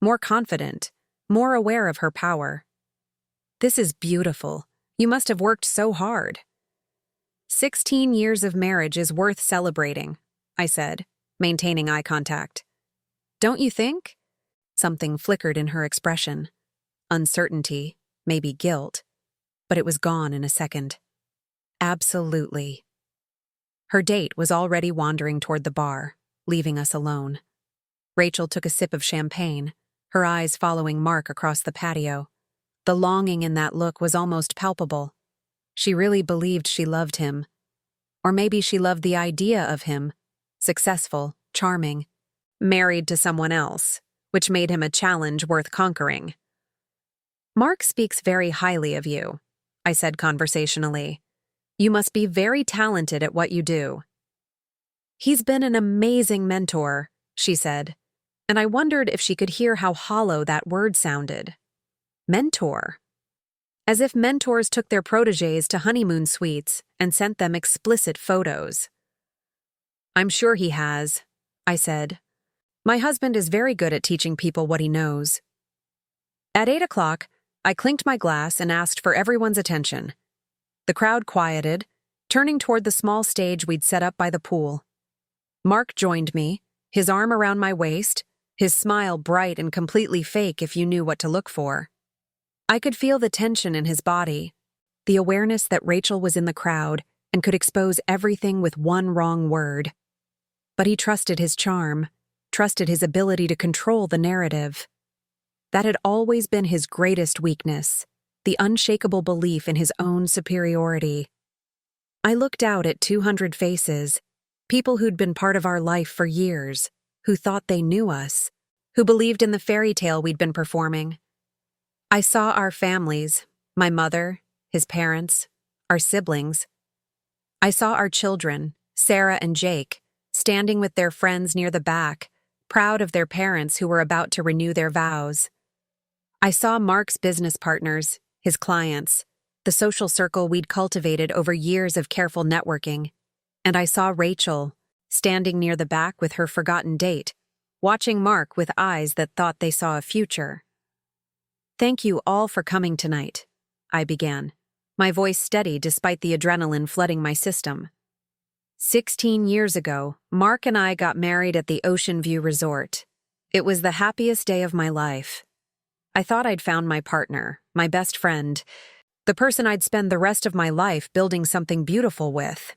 More confident, more aware of her power. "This is beautiful. You must have worked so hard." 16 years of marriage is worth celebrating, I said, maintaining eye contact. "Don't you think?" Something flickered in her expression. Uncertainty, maybe guilt, but it was gone in a second. "Absolutely." Her date was already wandering toward the bar, leaving us alone. Rachel took a sip of champagne, her eyes following Mark across the patio. The longing in that look was almost palpable. She really believed she loved him. Or maybe she loved the idea of him, successful, charming, married to someone else, which made him a challenge worth conquering. "Mark speaks very highly of you," I said conversationally. "You must be very talented at what you do." "He's been an amazing mentor," she said, and I wondered if she could hear how hollow that word sounded. Mentor. As if mentors took their protégés to honeymoon suites and sent them explicit photos. "I'm sure he has," I said. "My husband is very good at teaching people what he knows." At 8 o'clock, I clinked my glass and asked for everyone's attention. The crowd quieted, turning toward the small stage we'd set up by the pool. Mark joined me, his arm around my waist, his smile bright and completely fake if you knew what to look for. I could feel the tension in his body, the awareness that Rachel was in the crowd and could expose everything with one wrong word. But he trusted his charm, trusted his ability to control the narrative. That had always been his greatest weakness, the unshakable belief in his own superiority. I looked out at 200 faces, people who'd been part of our life for years, who thought they knew us, who believed in the fairy tale we'd been performing. I saw our families, my mother, his parents, our siblings. I saw our children, Sarah and Jake, standing with their friends near the back, proud of their parents who were about to renew their vows. I saw Mark's business partners, his clients, the social circle we'd cultivated over years of careful networking. And I saw Rachel, standing near the back with her forgotten date, watching Mark with eyes that thought they saw a future. "Thank you all for coming tonight," I began, my voice steady despite the adrenaline flooding my system. 16 years ago, Mark and I got married at the Ocean View Resort. It was the happiest day of my life. I thought I'd found my partner, my best friend, the person I'd spend the rest of my life building something beautiful with.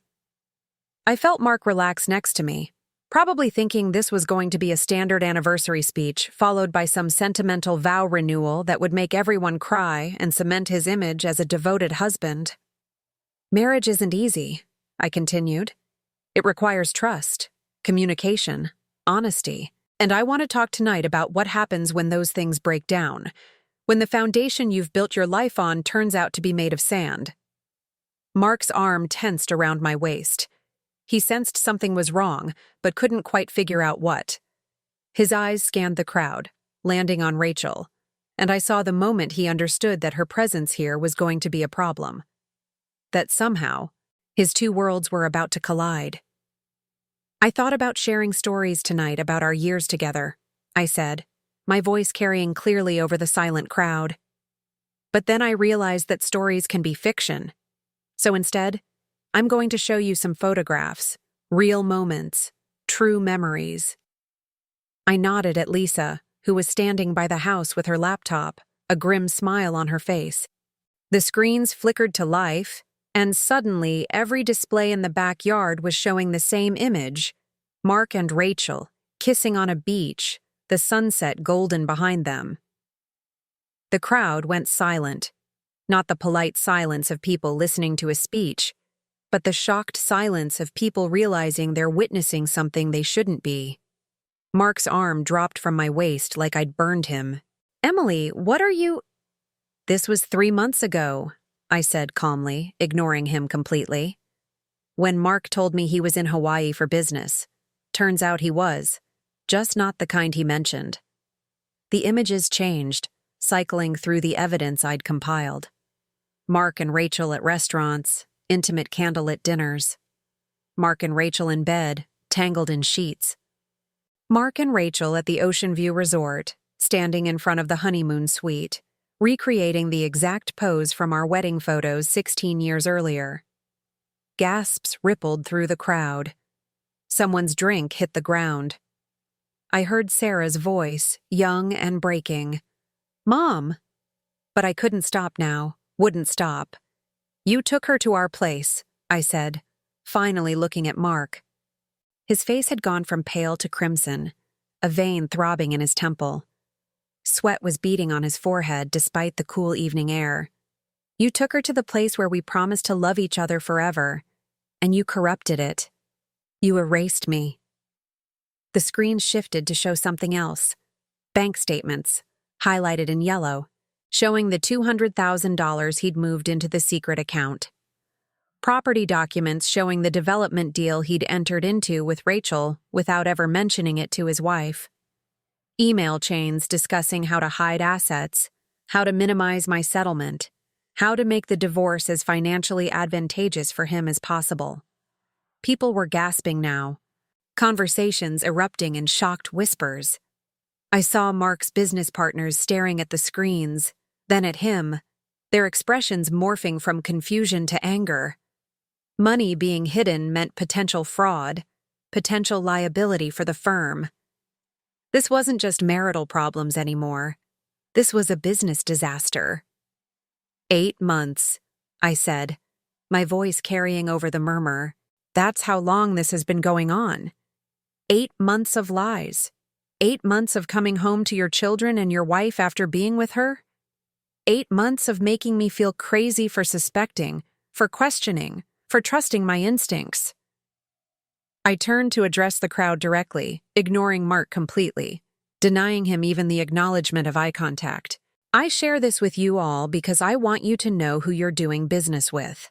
I felt Mark relax next to me, probably thinking this was going to be a standard anniversary speech followed by some sentimental vow renewal that would make everyone cry and cement his image as a devoted husband. "Marriage isn't easy," I continued. "It requires trust, communication, honesty, and I want to talk tonight about what happens when those things break down, when the foundation you've built your life on turns out to be made of sand." Mark's arm tensed around my waist. He sensed something was wrong, but couldn't quite figure out what. His eyes scanned the crowd, landing on Rachel, and I saw the moment he understood that her presence here was going to be a problem. That somehow, his two worlds were about to collide. "I thought about sharing stories tonight about our years together," I said, my voice carrying clearly over the silent crowd. "But then I realized that stories can be fiction. So instead, I'm going to show you some photographs, real moments, true memories." I nodded at Lisa, who was standing by the house with her laptop, a grim smile on her face. The screens flickered to life, And suddenly, every display in the backyard was showing the same image: Mark and Rachel, kissing on a beach, the sunset golden behind them. The crowd went silent, not the polite silence of people listening to a speech, but the shocked silence of people realizing they're witnessing something they shouldn't be. Mark's arm dropped from my waist like I'd burned him. "Emily, what are you—" "This was 3 months ago," I said calmly, ignoring him completely. "When Mark told me he was in Hawaii for business. Turns out he was, just not the kind he mentioned." The images changed, cycling through the evidence I'd compiled. Mark and Rachel at restaurants, intimate candlelit dinners. Mark and Rachel in bed, tangled in sheets. Mark and Rachel at the Ocean View Resort, standing in front of the honeymoon suite, recreating the exact pose from our wedding photos 16 years earlier. Gasps rippled through the crowd. Someone's drink hit the ground. I heard Sarah's voice, young and breaking. "Mom!" But I couldn't stop now, wouldn't stop. "You took her to our place," I said, finally looking at Mark. His face had gone from pale to crimson, a vein throbbing in his temple. Sweat was beading on his forehead despite the cool evening air. "You took her to the place where we promised to love each other forever, and you corrupted it. You erased me." The screen shifted to show something else. Bank statements, highlighted in yellow, showing the $200,000 he'd moved into the secret account. Property documents showing the development deal he'd entered into with Rachel without ever mentioning it to his wife. Email chains discussing how to hide assets, how to minimize my settlement, how to make the divorce as financially advantageous for him as possible. People were gasping now, conversations erupting in shocked whispers. I saw Mark's business partners staring at the screens, then at him, their expressions morphing from confusion to anger. Money being hidden meant potential fraud, potential liability for the firm. This wasn't just marital problems anymore. This was a business disaster. 8 months, I said, my voice carrying over the murmur. That's how long this has been going on. 8 months of lies. 8 months of coming home to your children and your wife after being with her. 8 months of making me feel crazy for suspecting, for questioning, for trusting my instincts. I turned to address the crowd directly, ignoring Mark completely, denying him even the acknowledgement of eye contact. I share this with you all because I want you to know who you're doing business with.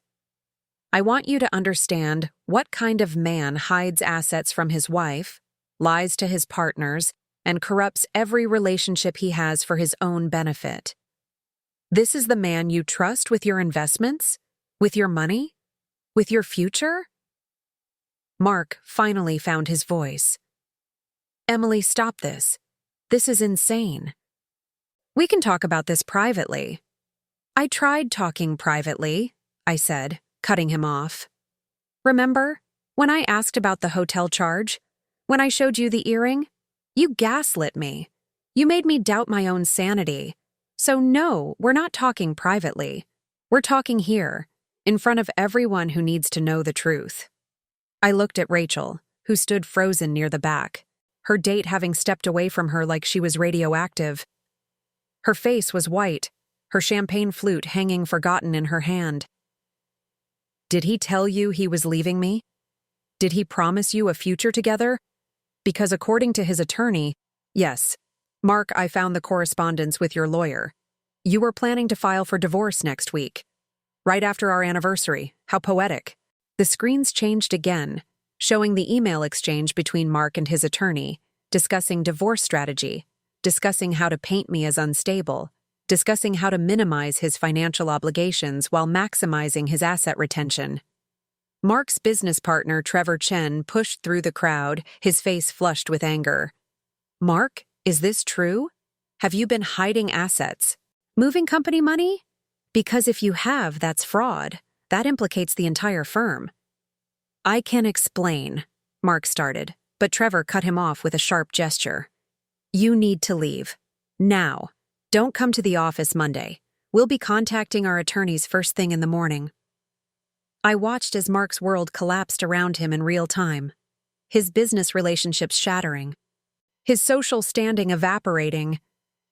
I want you to understand what kind of man hides assets from his wife, lies to his partners, and corrupts every relationship he has for his own benefit. This is the man you trust with your investments? With your money? With your future? Mark finally found his voice. Emily, stop this. This is insane. We can talk about this privately. I tried talking privately, I said, cutting him off. Remember, when I asked about the hotel charge? When I showed you the earring? You gaslit me. You made me doubt my own sanity. So no, we're not talking privately. We're talking here, in front of everyone who needs to know the truth. I looked at Rachel, who stood frozen near the back, her date having stepped away from her like she was radioactive. Her face was white, her champagne flute hanging forgotten in her hand. Did he tell you he was leaving me? Did he promise you a future together? Because according to his attorney, yes. Mark, I found the correspondence with your lawyer. You were planning to file for divorce next week. Right after our anniversary. How poetic. The screens changed again, showing the email exchange between Mark and his attorney, discussing divorce strategy, discussing how to paint me as unstable, discussing how to minimize his financial obligations while maximizing his asset retention. Mark's business partner, Trevor Chen, pushed through the crowd, his face flushed with anger. Mark, is this true? Have you been hiding assets? Moving company money? Because if you have, that's fraud. That implicates the entire firm. I can explain, Mark started, but Trevor cut him off with a sharp gesture. You need to leave. Now. Don't come to the office Monday. We'll be contacting our attorneys first thing in the morning. I watched as Mark's world collapsed around him in real time, his business relationships shattering, his social standing evaporating,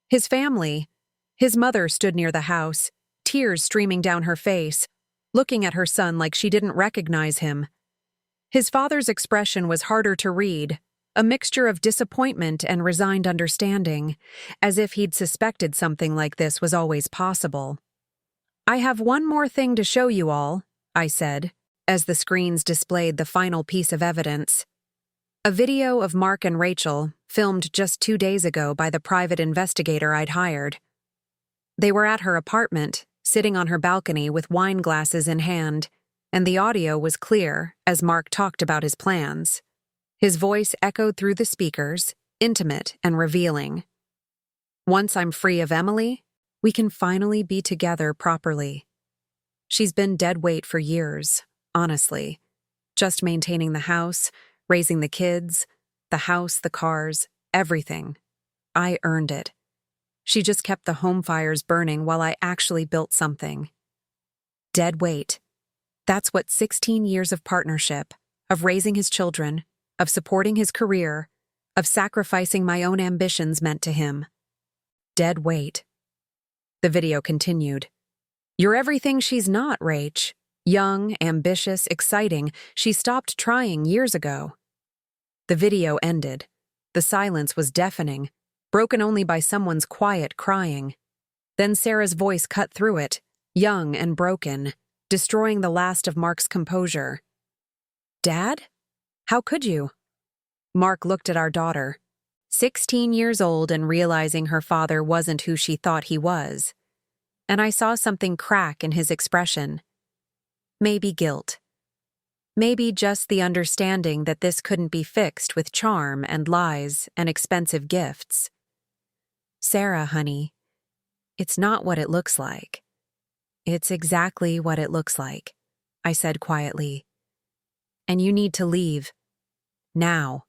his family. His mother stood near the house, tears streaming down her face, looking at her son like she didn't recognize him. His father's expression was harder to read, a mixture of disappointment and resigned understanding, as if he'd suspected something like this was always possible. "I have one more thing to show you all," I said, as the screens displayed the final piece of evidence. A video of Mark and Rachel, filmed just 2 days ago by the private investigator I'd hired. They were at her apartment, sitting on her balcony with wine glasses in hand, and the audio was clear as Mark talked about his plans. His voice echoed through the speakers, intimate and revealing. "Once I'm free of Emily, we can finally be together properly. She's been dead weight for years, honestly. Just maintaining the house, raising the kids, the house, the cars, everything. I earned it. She just kept the home fires burning while I actually built something. Dead weight. That's what 16 years of partnership, of raising his children, of supporting his career, of sacrificing my own ambitions meant to him. Dead weight." The video continued. "You're everything she's not, Rach. Young, ambitious, exciting. She stopped trying years ago." The video ended. The silence was deafening, broken only by someone's quiet crying. Then Sarah's voice cut through it, young and broken, destroying the last of Mark's composure. "Dad? How could you?" Mark looked at our daughter, 16 years old and realizing her father wasn't who she thought he was. And I saw something crack in his expression. Maybe guilt. Maybe just the understanding that this couldn't be fixed with charm and lies and expensive gifts. "Sarah, honey, it's not what it looks like. It's exactly what it looks like," I said quietly. "And you need to leave. Now.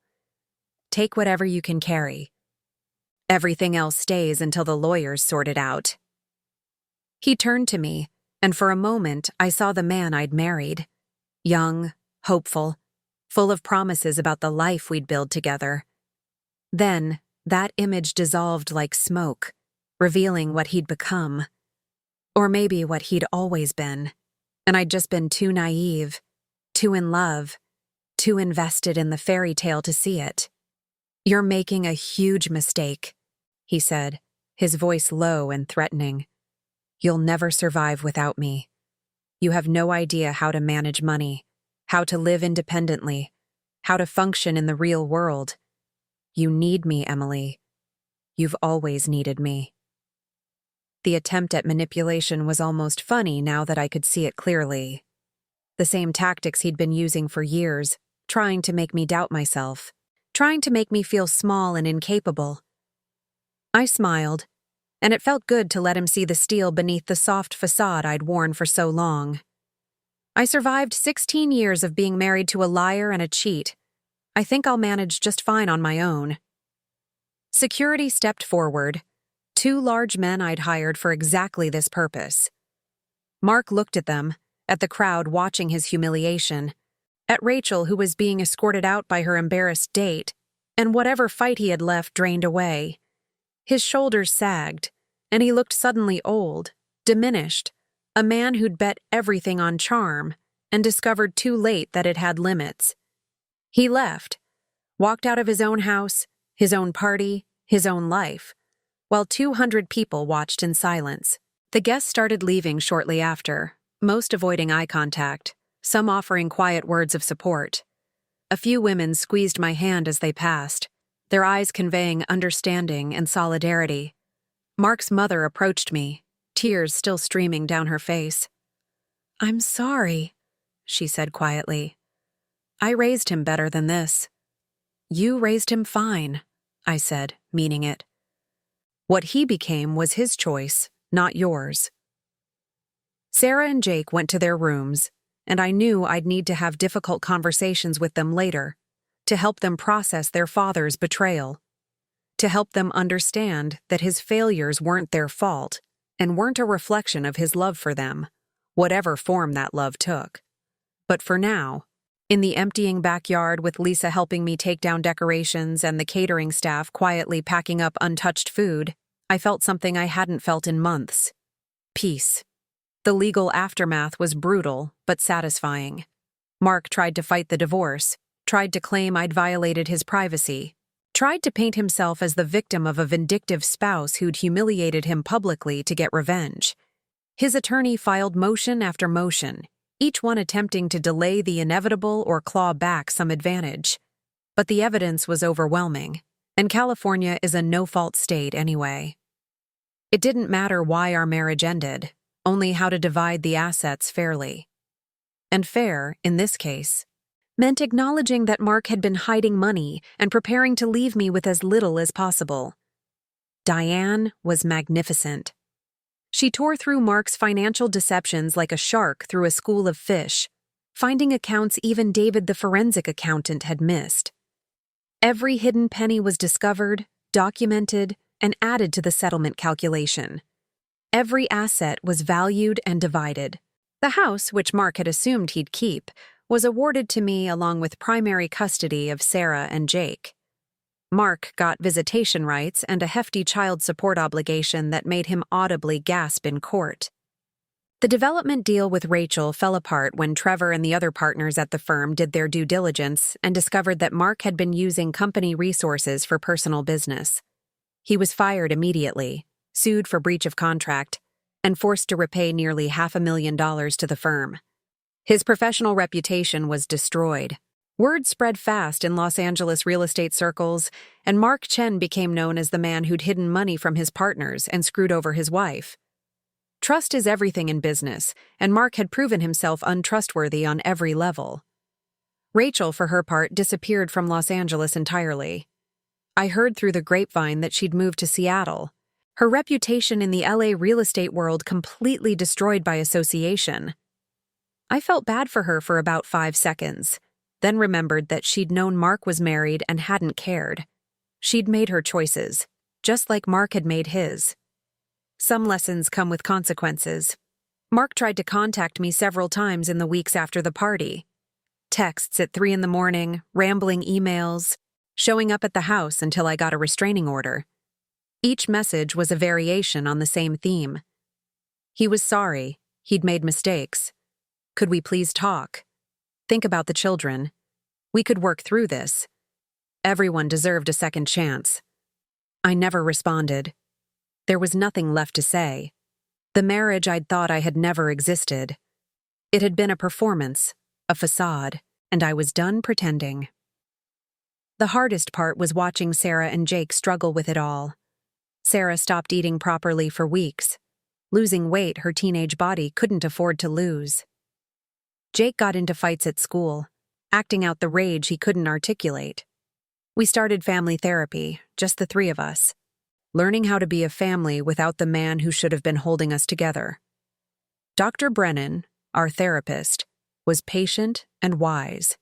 Take whatever you can carry. Everything else stays until the lawyers sort it out." He turned to me, and for a moment I saw the man I'd married. Young, hopeful, full of promises about the life we'd build together. Then, that image dissolved like smoke, revealing what he'd become. Or maybe what he'd always been, and I'd just been too naive, too in love, too invested in the fairy tale to see it. "You're making a huge mistake," he said, his voice low and threatening. "You'll never survive without me. You have no idea how to manage money, how to live independently, how to function in the real world. You need me, Emily. You've always needed me." The attempt at manipulation was almost funny now that I could see it clearly. The same tactics he'd been using for years, trying to make me doubt myself, trying to make me feel small and incapable. I smiled, and it felt good to let him see the steel beneath the soft facade I'd worn for so long. I survived 16 years of being married to a liar and a cheat. I think I'll manage just fine on my own. Security stepped forward, 2 large men I'd hired for exactly this purpose. Mark looked at them, at the crowd watching his humiliation, at Rachel who was being escorted out by her embarrassed date, and whatever fight he had left drained away. His shoulders sagged, and he looked suddenly old, diminished, a man who'd bet everything on charm and discovered too late that it had limits. He left, walked out of his own house, his own party, his own life, while 200 people watched in silence. The guests started leaving shortly after, most avoiding eye contact, some offering quiet words of support. A few women squeezed my hand as they passed, their eyes conveying understanding and solidarity. Mark's mother approached me, tears still streaming down her face. "I'm sorry," she said quietly. "I raised him better than this." "You raised him fine," I said, meaning it. "What he became was his choice, not yours." Sarah and Jake went to their rooms, and I knew I'd need to have difficult conversations with them later, to help them process their father's betrayal, to help them understand that his failures weren't their fault and weren't a reflection of his love for them, whatever form that love took. But for now, in the emptying backyard with Lisa helping me take down decorations and the catering staff quietly packing up untouched food, I felt something I hadn't felt in months. Peace. The legal aftermath was brutal, but satisfying. Mark tried to fight the divorce, tried to claim I'd violated his privacy, tried to paint himself as the victim of a vindictive spouse who'd humiliated him publicly to get revenge. His attorney filed motion after motion, each one attempting to delay the inevitable or claw back some advantage. But the evidence was overwhelming, and California is a no-fault state anyway. It didn't matter why our marriage ended, only how to divide the assets fairly. And fair, in this case, meant acknowledging that Mark had been hiding money and preparing to leave me with as little as possible. Diane was magnificent. She tore through Mark's financial deceptions like a shark through a school of fish, finding accounts even David the forensic accountant had missed. Every hidden penny was discovered, documented, and added to the settlement calculation. Every asset was valued and divided. The house, which Mark had assumed he'd keep, was awarded to me along with primary custody of Sarah and Jake. Mark got visitation rights and a hefty child support obligation that made him audibly gasp in court. The development deal with Rachel fell apart when Trevor and the other partners at the firm did their due diligence and discovered that Mark had been using company resources for personal business. He was fired immediately, sued for breach of contract, and forced to repay nearly $500,000 to the firm. His professional reputation was destroyed. Word spread fast in Los Angeles real estate circles, and Mark Chen became known as the man who'd hidden money from his partners and screwed over his wife. Trust is everything in business, and Mark had proven himself untrustworthy on every level. Rachel, for her part, disappeared from Los Angeles entirely. I heard through the grapevine that she'd moved to Seattle, her reputation in the LA real estate world completely destroyed by association. I felt bad for her for about 5 seconds, then remembered that she'd known Mark was married and hadn't cared. She'd made her choices, just like Mark had made his. Some lessons come with consequences. Mark tried to contact me several times in the weeks after the party. Texts at 3 a.m, rambling emails, showing up at the house until I got a restraining order. Each message was a variation on the same theme. He was sorry. He'd made mistakes. Could we please talk? Think about the children. We could work through this. Everyone deserved a second chance. I never responded. There was nothing left to say. The marriage I'd thought I had never existed. It had been a performance, a facade, and I was done pretending. The hardest part was watching Sarah and Jake struggle with it all. Sarah stopped eating properly for weeks, losing weight her teenage body couldn't afford to lose. Jake got into fights at school, acting out the rage he couldn't articulate. We started family therapy, just the 3 of us, learning how to be a family without the man who should have been holding us together. Dr. Brennan, our therapist, was patient and wise.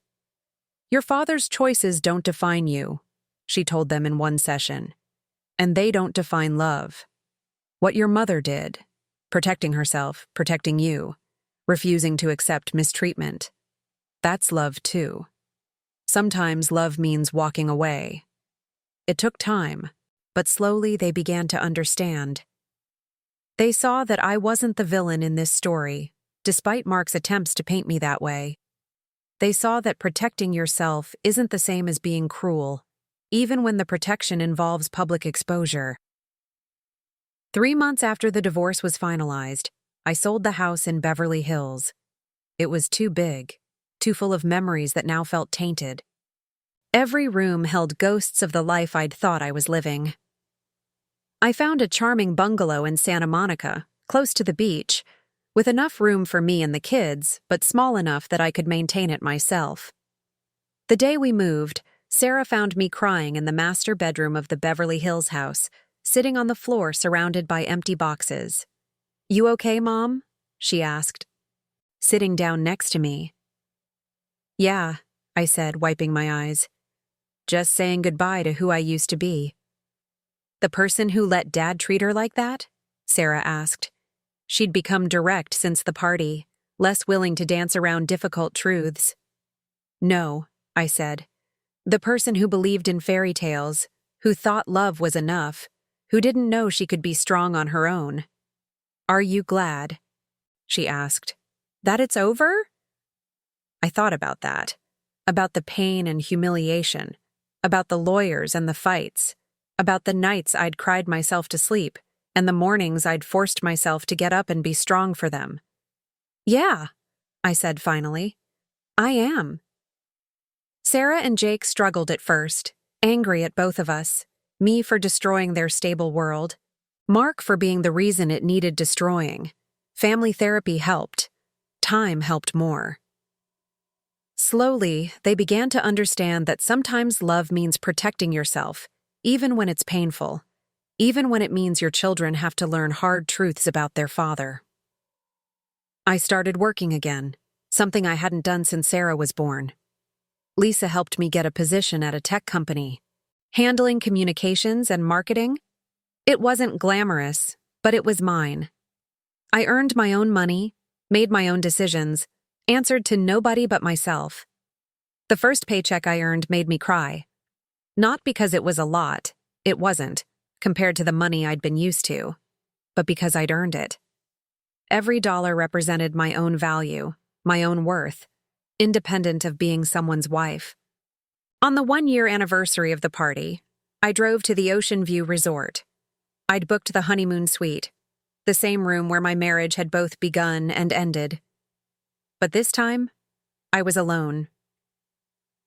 "Your father's choices don't define you," she told them in one session, "and they don't define love. What your mother did, protecting herself, protecting you, refusing to accept mistreatment, that's love too. Sometimes love means walking away." It took time, but slowly they began to understand. They saw that I wasn't the villain in this story, despite Mark's attempts to paint me that way. They saw that protecting yourself isn't the same as being cruel, even when the protection involves public exposure. 3 months after the divorce was finalized, I sold the house in Beverly Hills. It was too big, too full of memories that now felt tainted. Every room held ghosts of the life I'd thought I was living. I found a charming bungalow in Santa Monica, close to the beach, with enough room for me and the kids, but small enough that I could maintain it myself. The day we moved, Sarah found me crying in the master bedroom of the Beverly Hills house, sitting on the floor surrounded by empty boxes. "You okay, Mom?" she asked, sitting down next to me. "Yeah," I said, wiping my eyes. "Just saying goodbye to who I used to be." "The person who let Dad treat her like that?" Sarah asked. She'd become direct since the party, less willing to dance around difficult truths. "No," I said. "The person who believed in fairy tales, who thought love was enough, who didn't know she could be strong on her own." "Are you glad," she asked, "that it's over?" I thought about that, about the pain and humiliation, about the lawyers and the fights, about the nights I'd cried myself to sleep, and the mornings I'd forced myself to get up and be strong for them. "Yeah," I said finally. "I am." Sarah and Jake struggled at first, angry at both of us, me for destroying their stable world, Mark for being the reason it needed destroying. Family therapy helped. Time helped more. Slowly, they began to understand that sometimes love means protecting yourself, even when it's painful, even when it means your children have to learn hard truths about their father. I started working again, something I hadn't done since Sarah was born. Lisa helped me get a position at a tech company, handling communications and marketing. It wasn't glamorous, but it was mine. I earned my own money, made my own decisions, answered to nobody but myself. The first paycheck I earned made me cry. Not because it was a lot, it wasn't, compared to the money I'd been used to, but because I'd earned it. Every dollar represented my own value, my own worth, independent of being someone's wife. On the 1-year anniversary of the party, I drove to the Ocean View Resort. I'd booked the honeymoon suite, the same room where my marriage had both begun and ended. But this time, I was alone.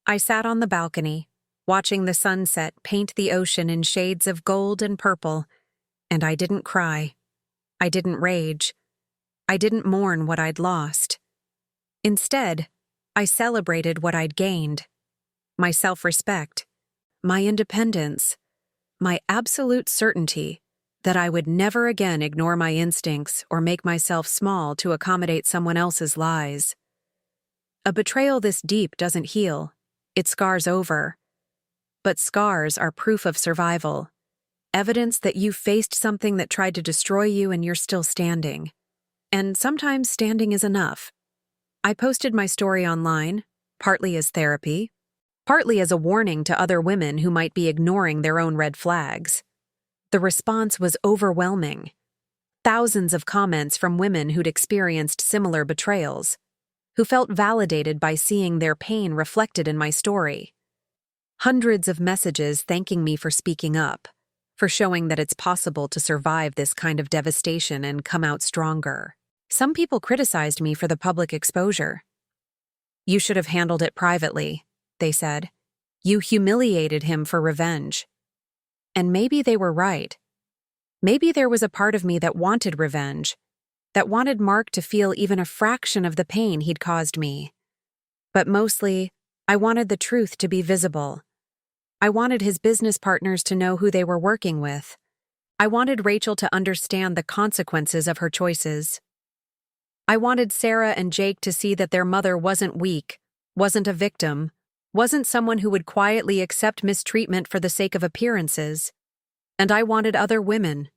I sat on the balcony, watching the sunset paint the ocean in shades of gold and purple, and I didn't cry. I didn't rage. I didn't mourn what I'd lost. Instead, I celebrated what I'd gained. My self-respect, my independence, my absolute certainty that I would never again ignore my instincts or make myself small to accommodate someone else's lies. A betrayal this deep doesn't heal. It scars over. But scars are proof of survival, evidence that you faced something that tried to destroy you and you're still standing. And sometimes standing is enough. I posted my story online, partly as therapy, partly as a warning to other women who might be ignoring their own red flags. The response was overwhelming. Thousands of comments from women who'd experienced similar betrayals, who felt validated by seeing their pain reflected in my story. Hundreds of messages thanking me for speaking up, for showing that it's possible to survive this kind of devastation and come out stronger. Some people criticized me for the public exposure. "You should have handled it privately," they said. "You humiliated him for revenge." And maybe they were right. Maybe there was a part of me that wanted revenge, that wanted Mark to feel even a fraction of the pain he'd caused me. But mostly, I wanted the truth to be visible. I wanted his business partners to know who they were working with. I wanted Rachel to understand the consequences of her choices. I wanted Sarah and Jake to see that their mother wasn't weak, wasn't a victim, wasn't someone who would quietly accept mistreatment for the sake of appearances. And I wanted other women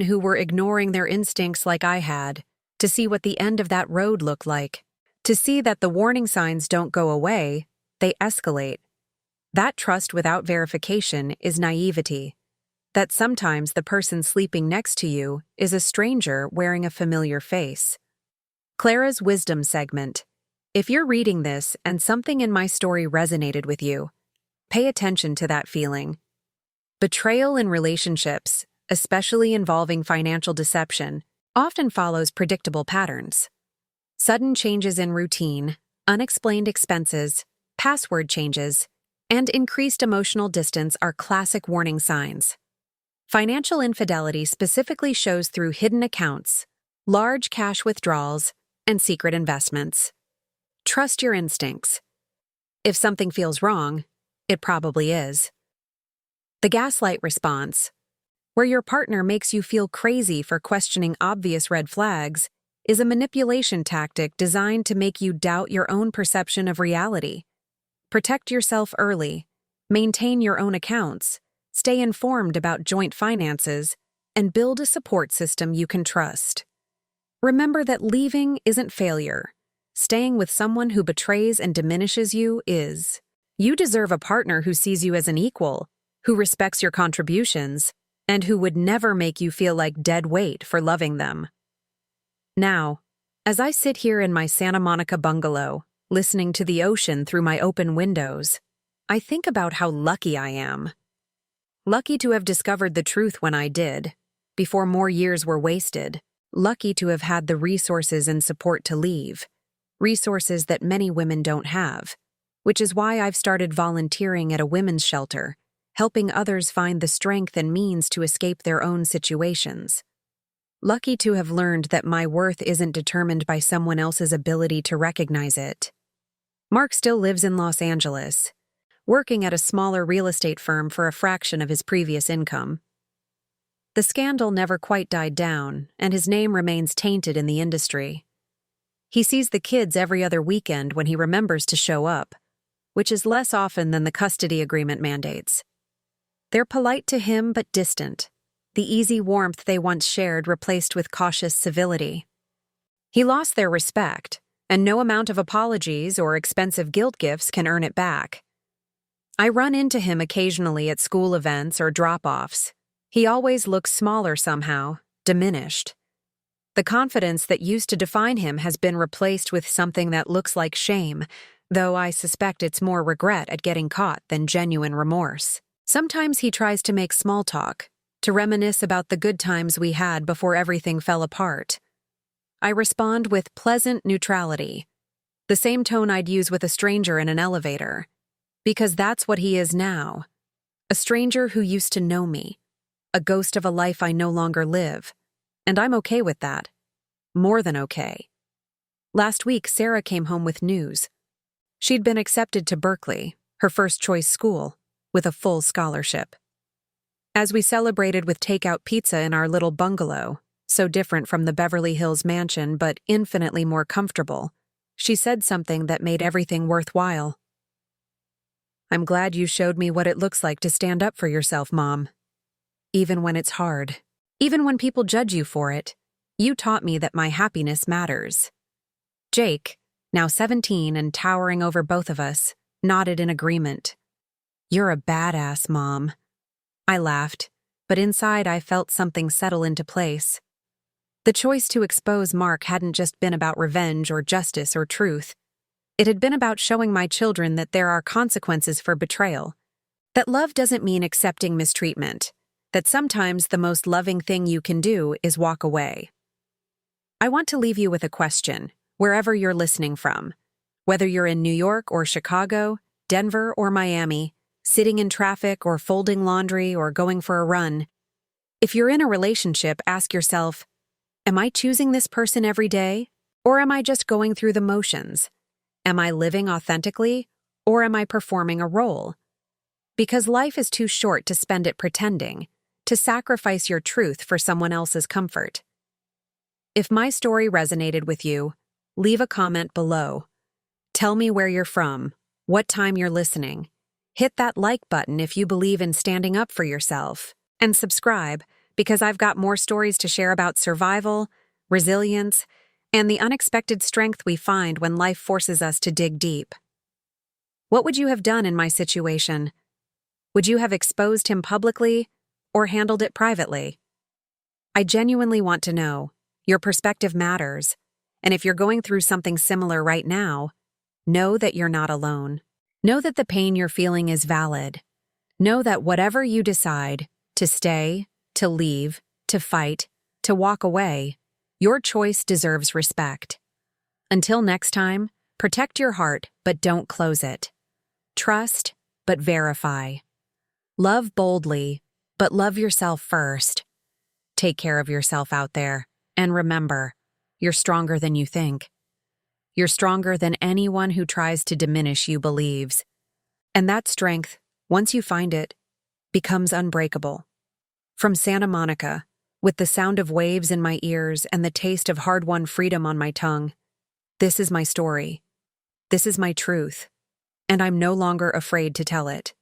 who were ignoring their instincts like I had, to see what the end of that road looked like, to see that the warning signs don't go away, they escalate. That trust without verification is naivety. That sometimes the person sleeping next to you is a stranger wearing a familiar face. Clara's Wisdom segment. If you're reading this and something in my story resonated with you, pay attention to that feeling. Betrayal in relationships, especially involving financial deception, often follows predictable patterns. Sudden changes in routine, unexplained expenses, password changes, and increased emotional distance are classic warning signs. Financial infidelity specifically shows through hidden accounts, large cash withdrawals, and secret investments. Trust your instincts. If something feels wrong, it probably is. The gaslight response, where your partner makes you feel crazy for questioning obvious red flags, is a manipulation tactic designed to make you doubt your own perception of reality. Protect yourself early, maintain your own accounts, stay informed about joint finances, and build a support system you can trust. Remember that leaving isn't failure. Staying with someone who betrays and diminishes you is. You deserve a partner who sees you as an equal, who respects your contributions, and who would never make you feel like dead weight for loving them. Now, as I sit here in my Santa Monica bungalow, listening to the ocean through my open windows, I think about how lucky I am. Lucky to have discovered the truth when I did, before more years were wasted. Lucky to have had the resources and support to leave, resources that many women don't have, which is why I've started volunteering at a women's shelter, helping others find the strength and means to escape their own situations. Lucky to have learned that my worth isn't determined by someone else's ability to recognize it. Mark still lives in Los Angeles, working at a smaller real estate firm for a fraction of his previous income. The scandal never quite died down, and his name remains tainted in the industry. He sees the kids every other weekend when he remembers to show up, which is less often than the custody agreement mandates. They're polite to him but distant, the easy warmth they once shared replaced with cautious civility. He lost their respect, and no amount of apologies or expensive guilt gifts can earn it back. I run into him occasionally at school events or drop-offs. He always looks smaller somehow, diminished. The confidence that used to define him has been replaced with something that looks like shame, though I suspect it's more regret at getting caught than genuine remorse. Sometimes he tries to make small talk, to reminisce about the good times we had before everything fell apart. I respond with pleasant neutrality, the same tone I'd use with a stranger in an elevator, because that's what he is now. A stranger who used to know me, a ghost of a life I no longer live, and I'm okay with that. More than okay. Last week, Sarah came home with news. She'd been accepted to Berkeley, her first-choice school, with a full scholarship. As we celebrated with takeout pizza in our little bungalow, so different from the Beverly Hills mansion but infinitely more comfortable, she said something that made everything worthwhile. "I'm glad you showed me what it looks like to stand up for yourself, Mom. Even when it's hard, even when people judge you for it, you taught me that my happiness matters." Jake, now 17 and towering over both of us, nodded in agreement. "You're a badass, Mom." I laughed, but inside I felt something settle into place. The choice to expose Mark hadn't just been about revenge or justice or truth. It had been about showing my children that there are consequences for betrayal, that love doesn't mean accepting mistreatment, that sometimes the most loving thing you can do is walk away. I want to leave you with a question, wherever you're listening from. Whether you're in New York or Chicago, Denver or Miami, sitting in traffic or folding laundry or going for a run. If you're in a relationship, ask yourself, am I choosing this person every day, or am I just going through the motions? Am I living authentically, or am I performing a role? Because life is too short to spend it pretending, to sacrifice your truth for someone else's comfort. If my story resonated with you, leave a comment below. Tell me where you're from, what time you're listening. Hit that like button if you believe in standing up for yourself. And subscribe, because I've got more stories to share about survival, resilience, and the unexpected strength we find when life forces us to dig deep. What would you have done in my situation? Would you have exposed him publicly or handled it privately? I genuinely want to know. Your perspective matters, and if you're going through something similar right now, know that you're not alone. Know that the pain you're feeling is valid. Know that whatever you decide, to stay, to leave, to fight, to walk away, your choice deserves respect. Until next time, protect your heart, but don't close it. Trust, but verify. Love boldly, but love yourself first. Take care of yourself out there, and remember, you're stronger than you think. You're stronger than anyone who tries to diminish you believes. And that strength, once you find it, becomes unbreakable. From Santa Monica, with the sound of waves in my ears and the taste of hard-won freedom on my tongue, this is my story. This is my truth, and I'm no longer afraid to tell it.